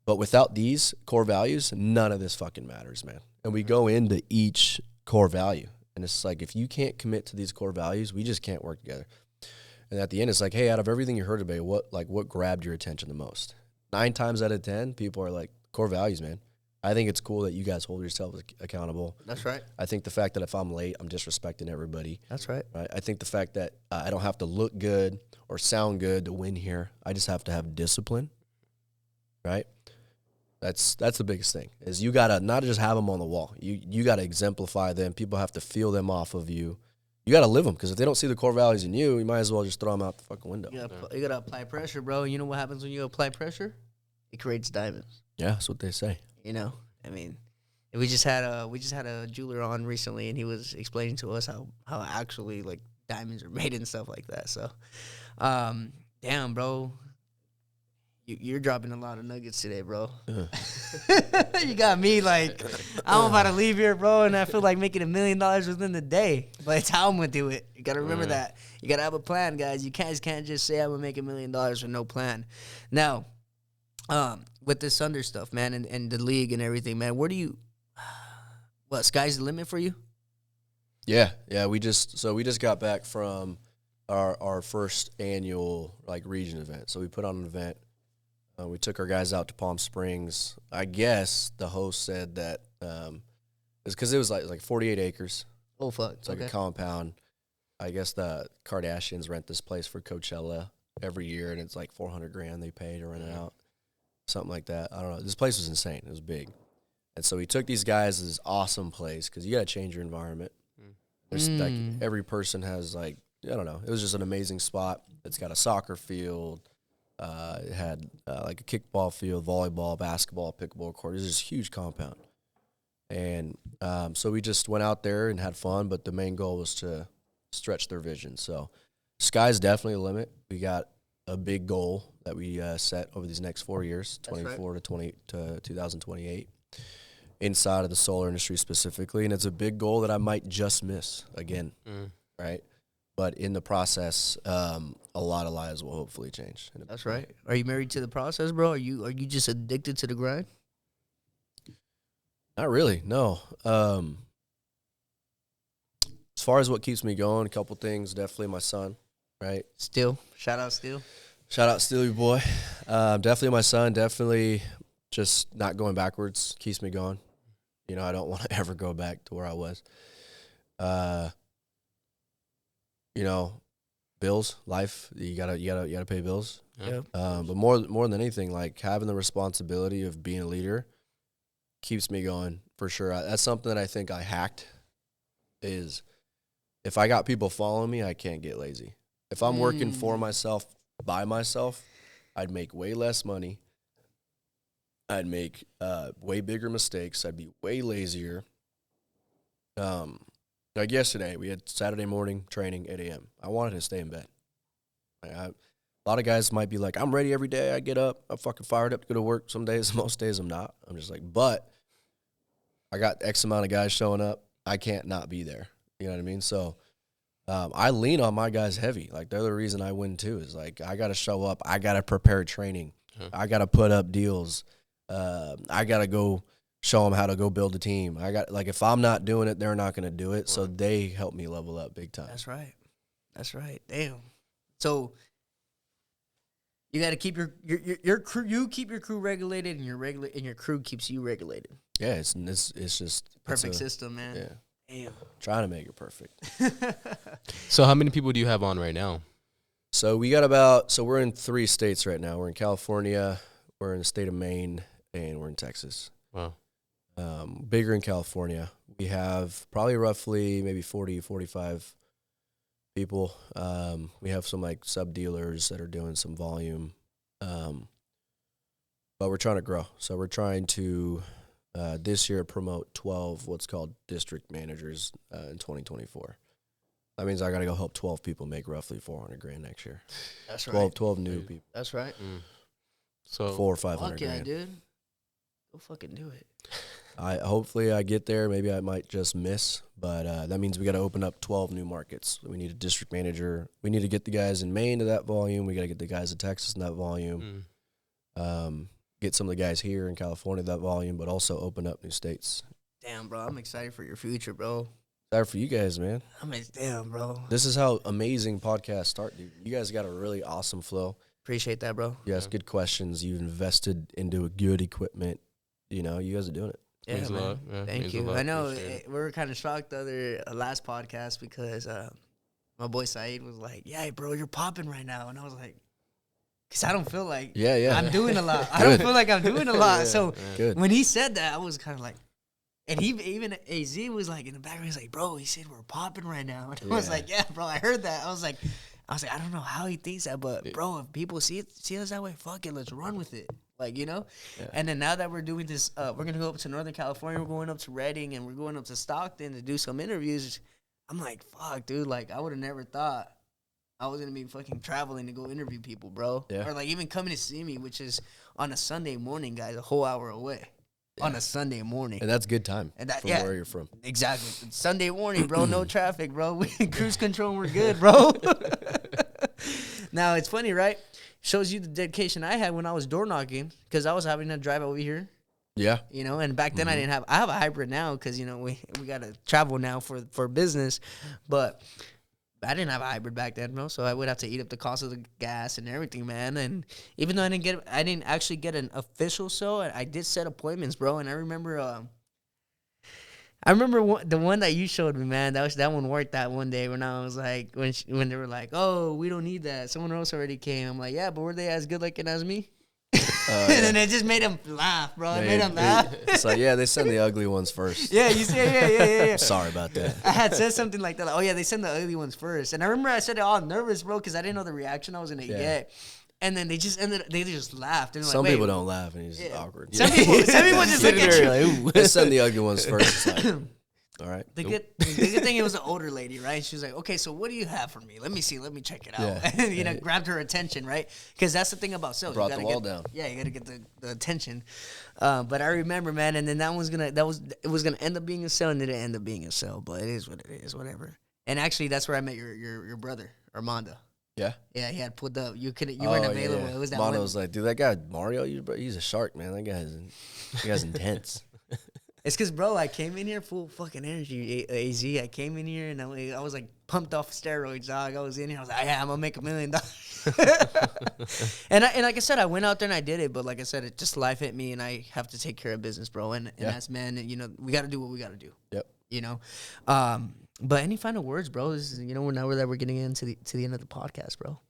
But without these core values, none of this fucking matters, man. And we go into each core value. And it's like, if you can't commit to these core values, we just can't work together. And at the end, it's like, hey, out of everything you heard today, what grabbed your attention the most? 9 times out of 10, people are like, core values, man. I think it's cool that you guys hold yourselves accountable. That's right. I think the fact that if I'm late, I'm disrespecting everybody. That's right. I think the fact that I don't have to look good or sound good to win here. I just have to have discipline, right? That's the biggest thing, is you got to not just have them on the wall. You got to exemplify them. People have to feel them off of you. You got to live them, because if they don't see the core values in you, you might as well just throw them out the fucking window. You got to apply pressure, bro. You know what happens when you apply pressure? It creates diamonds. Yeah, that's what they say. I mean, we just had a jeweler on recently, and he was explaining to us how actually like diamonds are made and stuff like that. So, damn, bro. You're dropping a lot of nuggets today, bro. You got me like, I'm about to leave here, bro, and I feel like making $1 million within the day. But it's how I'm gonna do it. You gotta remember that. You gotta have a plan, guys. You can't just say I'm gonna make $1 million with no plan. Now, with this Thunder stuff, man, and the league and everything, man, where do you? What, sky's the limit for you? Yeah. We just got back from our first annual like region event. So we put on an event. We took our guys out to Palm Springs. I guess the host said that it's because it was like 48 acres. Oh, fuck. It's like a compound. I guess the Kardashians rent this place for Coachella every year, and it's like $400,000 they pay to rent it out. Something like that. I don't know. This place was insane. It was big. And so we took these guys to this awesome place, because you got to change your environment. There's like every person has like, I don't know. It was just an amazing spot. It's got a soccer field. It had like a kickball field, volleyball, basketball, pickleball court. It was just a huge compound. And so we just went out there and had fun, but the main goal was to stretch their vision. So sky's definitely the limit. We got a big goal that we set over these next 4 years, 24 to 2028, inside of the solar industry specifically. And it's a big goal that I might just miss again, right? But in the process, a lot of lives will hopefully change. That's right. Are you married to the process, bro? Are you just addicted to the grind? Not really, no. As far as what keeps me going, a couple things. Definitely my son, right? Still. Shout out Still. Shout out Steely boy. Definitely my son. Definitely just not going backwards keeps me going. I don't want to ever go back to where I was. Bills, life. You gotta pay bills. Yeah. But more than anything, like having the responsibility of being a leader keeps me going for sure. That's something that I think I hacked is if I got people following me, I can't get lazy. If I'm working for myself, by myself, I'd make way less money. I'd make way bigger mistakes. I'd be way lazier. Like yesterday, we had Saturday morning training, 8 a.m. I wanted to stay in bed. A lot of guys might be like, I'm ready every day. I get up. I'm fucking fired up to go to work. Some days, most days I'm not. I'm just like, but I got X amount of guys showing up. I can't not be there. You know what I mean? So I lean on my guys heavy. Like, they're the reason I win too, is like, I got to show up. I got to prepare training. I got to put up deals. I got to go show them how to go build a team. If I'm not doing it, they're not going to do it. Right. So they help me level up big time. That's right. Damn. So you got to keep your crew. You keep your crew regulated, and your crew keeps you regulated. Yeah, it's just perfect system, man. Yeah. Damn. Trying to make it perfect. So how many people do you have on right now? So we're in 3 states right now. We're in California, we're in the state of Maine, and we're in Texas. Wow. Bigger in California. We have probably roughly maybe 40, 45 people. We have some like sub dealers that are doing some volume. But we're trying to grow. So we're trying to this year promote 12 what's called district managers in 2024. That means I got to go help 12 people make roughly $400,000 next year. That's right. 12 new people. That's right. So 400 or 500 fuck yeah, grand. dude. Go fucking do it. Hopefully I get there. Maybe I might just miss, but that means we got to open up 12 new markets. We need a district manager. We need to get the guys in Maine to that volume. We got to get the guys in Texas in that volume. Get some of the guys here in California that volume, but also open up new states. Damn, bro, I'm excited for your future, bro. Excited for you guys, man. Damn, bro. This is how amazing podcasts start, dude. You guys got a really awesome flow. Appreciate that, bro. You ask good questions. You've invested into a good equipment. You know, you guys are doing it. Yeah, means man. a lot. Yeah, thank you. I know we were kind of shocked the last podcast because my boy Saeed was like, "Yeah, bro, you're popping right now," and I was like, "Cause I don't feel like I'm doing a lot. I don't feel like I'm doing a lot." So when he said that, I was kind of like, and even AZ was like in the background. He's like, "Bro," he said, "We're popping right now," and I was like, "Yeah, bro, I heard that." I was like, I don't know how he thinks that, but bro, if people see us that way, fuck it, let's run with it. Like, you know? Yeah. And then now that we're doing this, we're going to go up to Northern California, we're going up to Redding, and we're going up to Stockton to do some interviews. I'm like, fuck, dude, like, I would have never thought I was going to be fucking traveling to go interview people, bro. Yeah. Or, like, even coming to see me, which is on a Sunday morning, guys, a whole hour away. Yeah. On a Sunday morning. And that's good time from where you're from. Exactly. It's Sunday morning, bro, no traffic, bro. We cruise control and we're good, bro. Now, it's funny, right? Shows you the dedication I had when I was door knocking because I was having to drive over here. Yeah. You know, and back then I have a hybrid now because, you know, we got to travel now for business. But I didn't have a hybrid back then, bro. So I would have to eat up the cost of the gas and everything, man. And even though I didn't actually get an official sale, I did set appointments, bro. And I remember the one that you showed me, man. That one worked that one day when I was like, when they were like, "Oh, we don't need that. Someone else already came." I'm like, "Yeah, but were they as good looking as me?" And then it just made him laugh, bro. It made him laugh. It's like, yeah, they send the ugly ones first. Yeah, you see, yeah. Sorry about that. I had said something like that. Like, oh yeah, they send the ugly ones first. And I remember I said it all nervous, bro, because I didn't know the reaction I was gonna get. And then they just laughed. And some people don't laugh, and it's awkward. Some people just look at you. Like, they send the ugly ones first. It's like, all right. The good thing, it was an older lady, right? She was like, "Okay, so what do you have for me? Let me see. Let me check it out." Yeah. And, you know, grabbed her attention, right? Because that's the thing about sales. Brought the wall down. Yeah, you got to get the attention. But I remember, man, and then it was gonna end up being a sale, and it didn't end up being a sale. But it is what it is, whatever. And actually, that's where I met your brother, Armando. Yeah. Yeah, he had pulled up. You weren't available. Yeah. It was that Armando one. was like, "Dude, that guy Mario, he's a shark, man. That guy's intense." It's because, bro, I came in here full fucking energy, AZ. I came in here, and I was, like, pumped off steroids, dog. I was in here. I was like, yeah, I'm going to make $1 million. and like I said, I went out there, and I did it. But like I said, life hit me, and I have to take care of business, bro. And as men, you know, we got to do what we got to do. Yep. You know? But any final words, bro? This is, you know, we're getting into the end of the podcast, bro.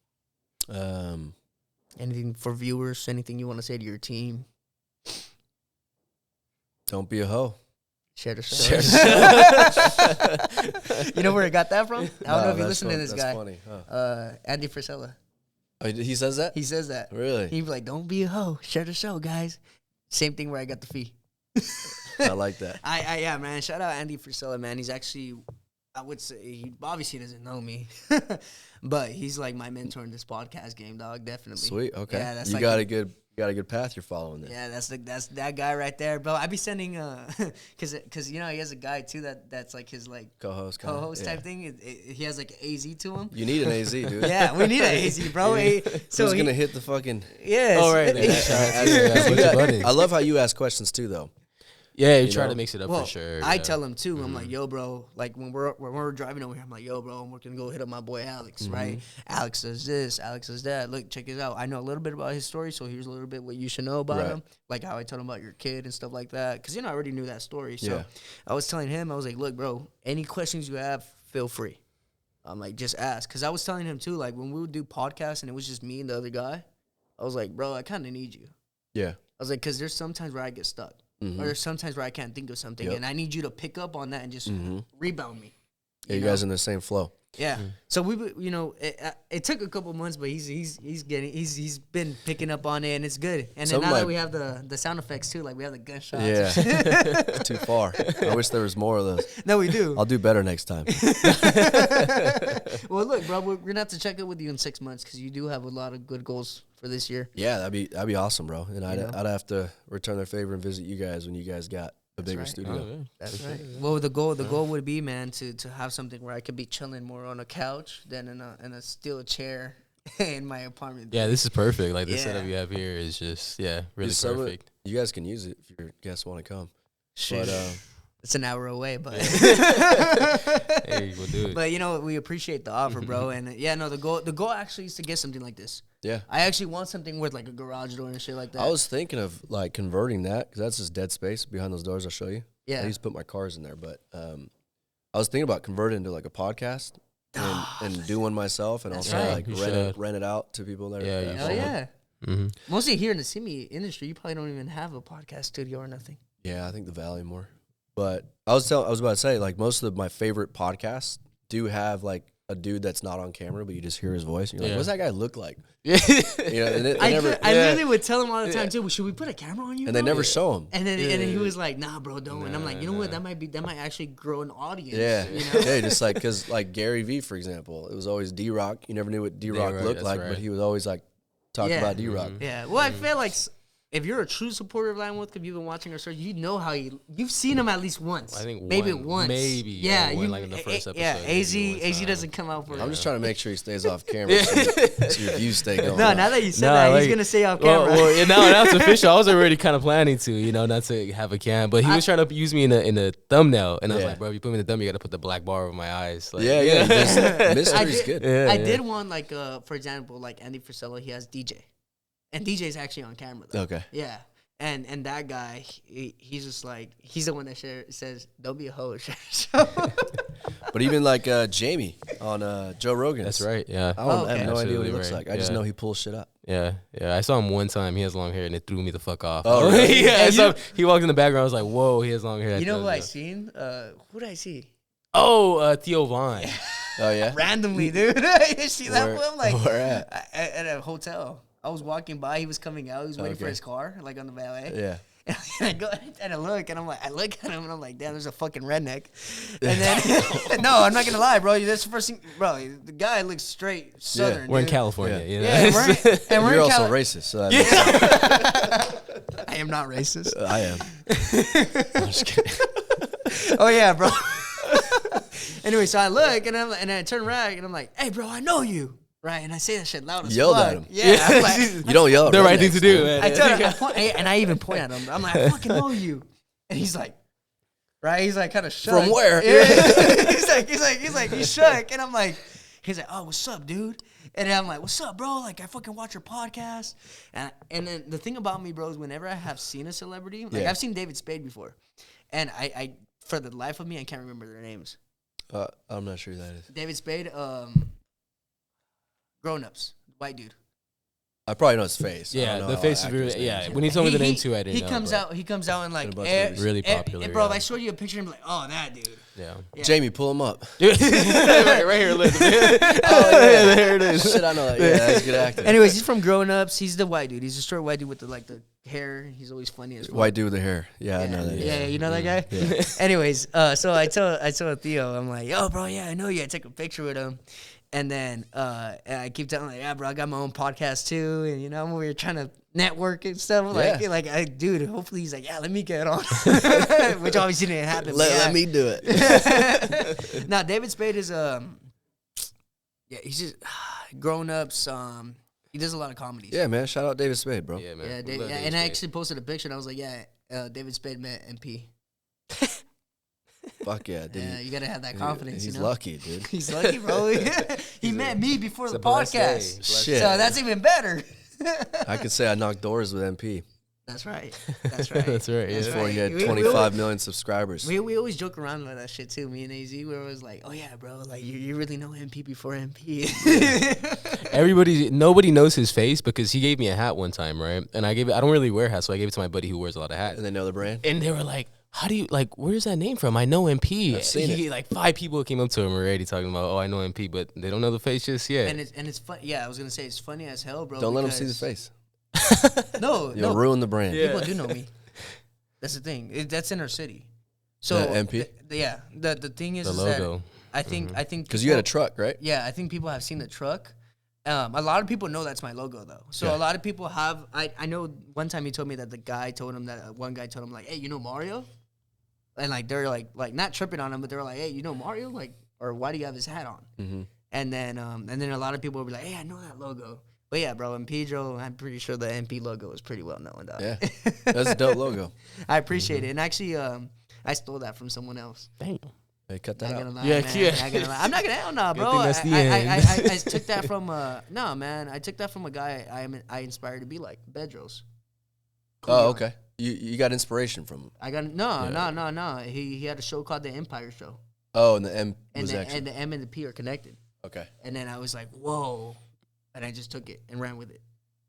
Anything for viewers? Anything you want to say to your team? Don't be a hoe. Share the show. You know where I got that from? I don't know if you listen to this guy. Funny, huh? Andy Frisella. Oh, he says that? He says that. Really? He'd be like, don't be a hoe. Share the show, guys. Same thing where I got the fee. I like that. Yeah, man. Shout out Andy Frisella, man. He's actually, I would say, he obviously doesn't know me, but he's like my mentor in this podcast game, dog. Definitely. Sweet. Okay. Yeah, that's you got a good path you're following there. Yeah, that's that guy right there, bro. I be sending cause you know he has a guy too that's like his like co-host type thing. He has like AZ to him. You need an AZ, dude. Yeah, we need an AZ, bro. So who's gonna hit the fucking? Yeah. Oh right. I love how you ask questions too, though. Yeah, you try to mix it up for sure. I tell him too. I'm like, yo, bro. Like when we're driving over here, I'm like, yo, bro. We're gonna go hit up my boy Alex, right? Alex does this. Alex does that. Look, check this out. I know a little bit about his story, so here's a little bit what you should know about him, like how I told him about your kid and stuff like that. Cause I already knew that story. So I was telling him, I was like, look, bro. Any questions you have, feel free. I'm like, just ask. Cause I was telling him too, like when we would do podcasts and it was just me and the other guy, I was like, bro, I kind of need you. Yeah. I was like, cause there's sometimes where I get stuck. Or there's sometimes where I can't think of something, and I need you to pick up on that and just rebound me. Yeah, you guys in the same flow. Yeah. So it took a couple months, but he's been picking up on it, and it's good. And then now that we have the sound effects too, like we have the gunshots. Yeah. It's too far. I wish there was more of those. No, we do. I'll do better next time. Well, look, bro, we're gonna have to check in with you in 6 months because you do have a lot of good goals for this year. Yeah, that'd be awesome, bro. And I'd have to return their favor and visit you guys when you guys got a bigger studio. Oh, yeah. That's right. Well, the goal would be, man, to have something where I could be chilling more on a couch than in a steel chair in my apartment. Yeah, this is perfect. Like the setup you have here is just really perfect. You guys can use it if your guests want to come. Sure. But it's an hour away, but hey, we'll do it. But we appreciate the offer, bro. And the goal actually is to get something like this. Yeah, I actually want something with like a garage door and shit like that. I was thinking of like converting that because that's just dead space behind those doors. I'll show you. Yeah, I used to put my cars in there, but I was thinking about converting into like a podcast and do one myself, and also like rent it out to people that are. Hell yeah. Mm-hmm. Mostly here in the semi industry, you probably don't even have a podcast studio or nothing. Yeah, I think the Valley more. But I was about to say, like, most of my favorite podcasts do have like a dude that's not on camera, but you just hear his voice, and you're like, "What's that guy look like?" Yeah, I literally would tell him all the time too. Well, should we put a camera on you? And they never show him. And then he was like, "Nah, bro, don't." And I'm like, you know what? That might actually grow an audience. Yeah, you know? Yeah, just like because like Gary Vee, for example, it was always D-Rock. You never knew what D-Rock looked like, but he was always like talking about D-Rock. Yeah. Well, I feel like if you're a true supporter of LWC, if you've been watching our story, you know how you've seen him at least once. I think maybe once. Maybe. Yeah, like in the first episode. Yeah, AZ doesn't come out for. I'm just trying to make sure he stays off camera so your views stay going. No, now that you said that, he's gonna stay off camera. Well, now it's official. I was already kind of planning to, not to have a cam, but he was trying to use me in a thumbnail, and I was like, bro, if you put me in the thumbnail, you got to put the black bar over my eyes. Like, mystery's good. I did one like for example, like Andy Frisella, he has DJ, and DJ's actually on camera though. Okay. Yeah. And that guy, he's just like, he's the one that says, don't be a hoe. But even like Jamie on Joe Rogan. That's right, yeah. I have no idea what he looks like. I just know he pulls shit up. Yeah. I saw him one time. He has long hair, and it threw me the fuck off. Oh, really? Yeah. So he walked in the background. I was like, whoa, he has long hair. You know who I seen? Who did I see? Oh, Theo Vaughn. Oh, yeah? Randomly, dude. You see that one? Like, where at a hotel. I was walking by. He was coming out. He was waiting for his car, like on the valet. Yeah. And I go and I look, and I look at him, and I'm like, damn, there's a fucking redneck. And then, no, I'm not gonna lie, bro. That's the first thing, bro. The guy looks straight Southern. We're in California, Yeah, we're You're also racist. So I am not racist. I am. I'm just kidding. Oh yeah, bro. Anyway, so I look, and I turn around, and I'm like, hey, bro, I know you. Right, and I say that shit loud as Yelled fuck. at him. Yeah, I'm like, you don't yell at the right thing to do, man. I tell him, and I even point at him. I'm like, I fucking know you. And he's like, right? He's like kind of shook. From where? Yeah. he's shook. And I'm like, he's like, oh, what's up, dude? And then I'm like, what's up, bro? Like, I fucking watch your podcast. And then the thing about me, bro, is whenever I have seen a celebrity, like I've seen David Spade before, and I for the life of me, I can't remember their names. I'm not sure who that is. David Spade, Grown Ups, white dude. I probably know his face. I Yeah, don't know the how face is accurate his really, name yeah. is. When he told me the name too, I didn't know. He comes out and like, bunch of movies. Really popular, bro, if yeah. I showed you a picture and be like, oh, that dude. Yeah. Jamie, pull him up. right here, look. Oh, yeah, there it is. Shit, I know that. Yeah, that's good acting. Anyways, he's from Grown Ups. He's the white dude. He's a short white dude with the hair. He's always funny as well. White dude with the hair. Yeah, I know that. Yeah, you know that guy? Yeah. Anyways, so I told Theo, I'm like, yo, bro, yeah, I know you. I took a picture with him. And then I keep telling him, like, yeah, bro, I got my own podcast too. And, we were trying to network and stuff. Dude, hopefully he's like, yeah, let me get on. Which obviously didn't happen. Let me do it. Now, David Spade is, he's just Grown Ups. He does a lot of comedies. Yeah, man. Shout out David Spade, bro. Yeah, man. Yeah, We love and David I Spade. actually posted a picture and I was like, yeah, David Spade met MP. Fuck yeah, dude. Yeah, you got to have that confidence, He's you know? lucky, dude. He's lucky, bro. He met me before the a blessed day. podcast. Blessed Shit. So that's even better. I could say I knocked doors with MP. That's right. That's right. That's right. That's Yeah. Before he had We- 25 million subscribers. We always joke around about that shit too. Me and AZ, where it was like, oh yeah, bro, like you really know MP before MP. Nobody knows his face because he gave me a hat one time, right? And I don't really wear hats, so I gave it to my buddy who wears a lot of hats. And they know the brand? And they were like, how do you, where's that name from? I know MP. I've seen it. Like 5 people came up to him already talking about, oh, I know MP, but they don't know the face just yet. and it's fun. Yeah, I was gonna say it's funny as hell, bro. Don't let them see the because- face. No, You'll no, ruin the brand. Yeah. people do know me. That's the thing. That's in our city. So The MP? The thing is, The is logo. that I think Because you had a truck, right? Yeah, I think people have seen the truck. A lot of people know that's my logo though. So Yeah. a lot of people have. I know one time he told me that the guy told him that one guy told him like, hey, you know Mario, and like they're like not tripping on him, but they're like, hey, you know Mario, like, or why do you have his hat on? Mm-hmm. And then a lot of people will be like, hey, I know that logo. But yeah, bro, and Pedro, I'm pretty sure the MP logo is pretty well known, dog. Yeah. That's a dope logo. I appreciate it, and actually, I stole that from someone else. Damn. Hey, cut Not that gonna out. lie, Yeah, man. yeah. Not gonna lie. I'm not gonna hell no, bro. thing that's the I took that from no man. I took that from a guy I inspired to be like Bedros. Oh, okay. You got inspiration from him. I got no. He had a show called The Empire Show, Oh, and the M and was the, actually. and the M and the P are connected. Okay. And then I was like, whoa, and I just took it and ran with it.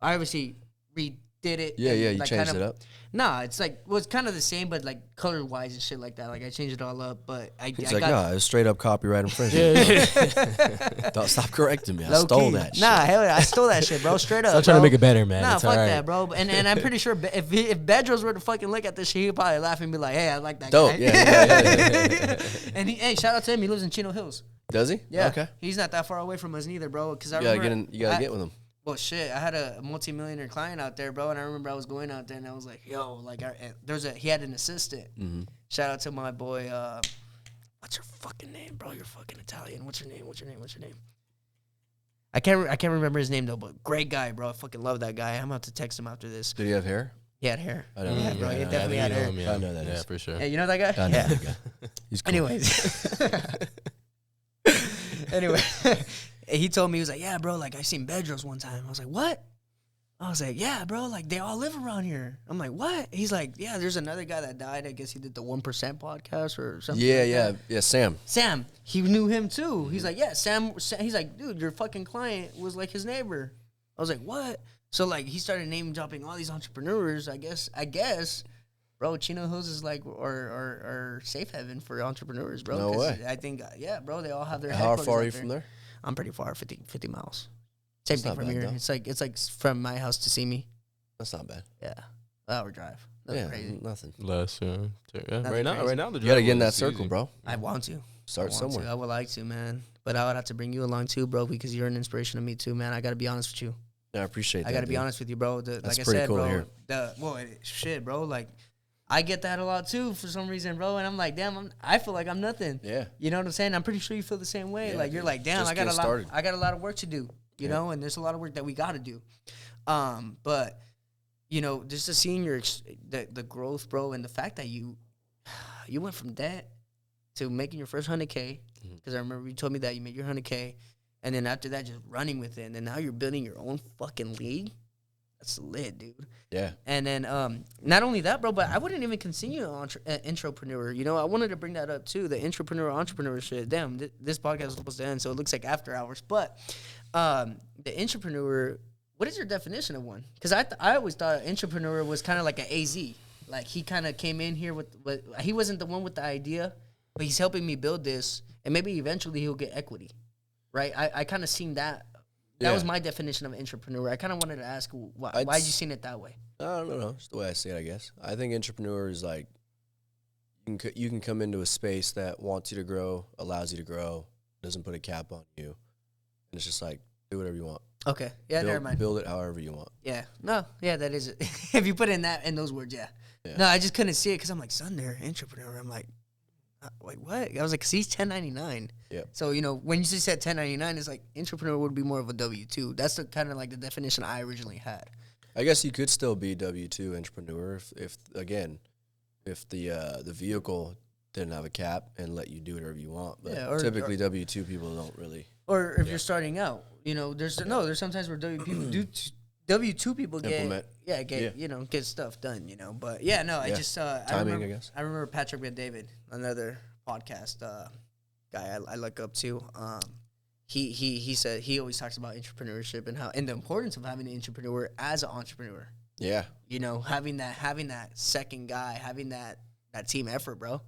I obviously redid it. Yeah, and, yeah. You like, changed kind it of, up. Nah, it's like it's kind of the same, but like color wise and shit like that. Like I changed it all up, but I It's I like, got no, it's straight up copyright infringement. Don't stop correcting me. I low stole key. that shit. Nah, hell, I stole that shit, bro. Straight up. Stop trying to bro. make it better, man. Nah, It's fuck all right. that, bro. And I'm pretty sure if Bedros were to fucking look at this shit, he'd probably laugh and be like, hey, I like that Dope. guy. Yeah. And hey, shout out to him. He lives in Chino Hills. Does he? Yeah. Okay. He's not that far away from us neither, bro. Because I You gotta remember. get with him. Well, shit, I had a multi-millionaire client out there, bro, and I remember I was going out there and I was like, yo, like, he had an assistant. Mm-hmm. Shout out to my boy, what's her fucking name, bro? You're fucking Italian. What's her name? I can't remember his name though, but great guy, bro. I fucking love that guy. I'm about to text him after this. Did he have hair? He had hair. I don't know. Yeah, bro, he Yeah, definitely had hair. I know that Yeah, is. for sure. Yeah, you know that guy? I know Yeah. that guy. He's cool. Anyways. Anyway, he told me, he was like, yeah, bro, like, I seen Bedros one time. I was like, what? I was like, yeah, bro, like, they all live around here. I'm like, what? He's like, yeah, there's another guy that died. I guess he did the 1% podcast or something. Yeah, like yeah, that. yeah. Sam. Sam, he knew him too. He's like, yeah, Sam. He's like, dude, your fucking client was like his neighbor. I was like, what? So, like, he started name dropping all these entrepreneurs. I guess, bro, Chino Hills is like or safe haven for entrepreneurs, bro. No 'Cause way. I think, yeah, bro, they all have their. How headquarters far are out you from there? I'm pretty far, 50 miles. Same That's thing not from bad, here. though. It's like from my house to see me. That's not bad. Yeah, hour drive. Nothing Yeah, crazy. nothing. Less, yeah. Nothing Right now, crazy. the You gotta get in drive that is circle, easy. bro. I want to. Start I want somewhere. to. I would like to, man. But I would have to bring you along too, bro, because you're an inspiration to me too, man. I gotta be honest with you. Yeah, I appreciate that. I gotta be dude. honest with you, bro. That's Like I pretty said, cool to bro. hear. Shit, bro. Like, I get that a lot too for some reason, bro. And I'm like, damn, I feel like I'm nothing. Yeah. You know what I'm saying? I'm pretty sure you feel the same way. Yeah, like, you're dude. like, damn, Just I got get started. I got a lot of work to do. You know, and there's a lot of work that we got to do. But you know, just to seeing the growth, bro, and the fact that you went from debt to making your first 100K, because I remember you told me that you made your 100K, and then after that, just running with it, and then now you're building your own fucking league. That's lit, dude. Yeah. And then not only that, bro, but I wouldn't even consider entrepreneur. You know, I wanted to bring that up too, the entrepreneur shit. Damn, this podcast was supposed to end, so it looks like after hours. But the entrepreneur, What is your definition of one? Because I always thought entrepreneur was kind of like an AZ. Like, he kind of came in here with he wasn't the one with the idea, but he's helping me build this, and maybe eventually he'll get equity, right? I kind of seen that. That was my definition of entrepreneur. I kind of wanted to ask, why'd you seen it that way? I don't know. It's the way I see it, I guess. I think entrepreneur is like, you can come into a space that wants you to grow, allows you to grow, doesn't put a cap on you, and it's just like, do whatever you want. Okay. Yeah, never mind. Build it however you want. Yeah. No. Yeah, that is it. If you put in those words, yeah. No, I just couldn't see it because I'm like, son, they're entrepreneur. I'm like, wait, what? I was like, 'cause he's 1099. Yeah. So, when you just said 1099, it's like entrepreneur would be more of a W-2. That's the kind of like the definition I originally had. I guess you could still be W-2 entrepreneur if the vehicle didn't have a cap and let you do whatever you want. But typically W-2 people don't really. Or if you're starting out, there's sometimes where W-2 people get stuff done, But I just timing, I guess. I remember Patrick Bet-David, another podcast guy I look up to. He said he always talks about entrepreneurship and the importance of having an entrepreneur as an entrepreneur. Yeah. Having that second guy, having that team effort, bro.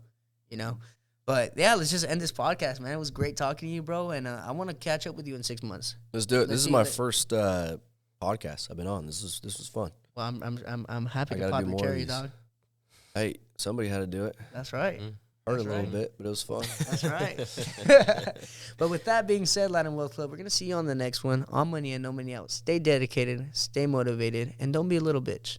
But yeah, let's just end this podcast, man. It was great talking to you, bro, and I want to catch up with you in 6 months. Let's do it. This is my first podcast I've been on. This was fun. Well, I'm happy to pop your cherry, dog. Hey, somebody had to do it. That's right. Hurt a little bit, but it was fun. That's right. But with that being said, Latin Wealth Club, we're gonna see you on the next one. On Money and No Money Out. Stay dedicated, stay motivated, and don't be a little bitch.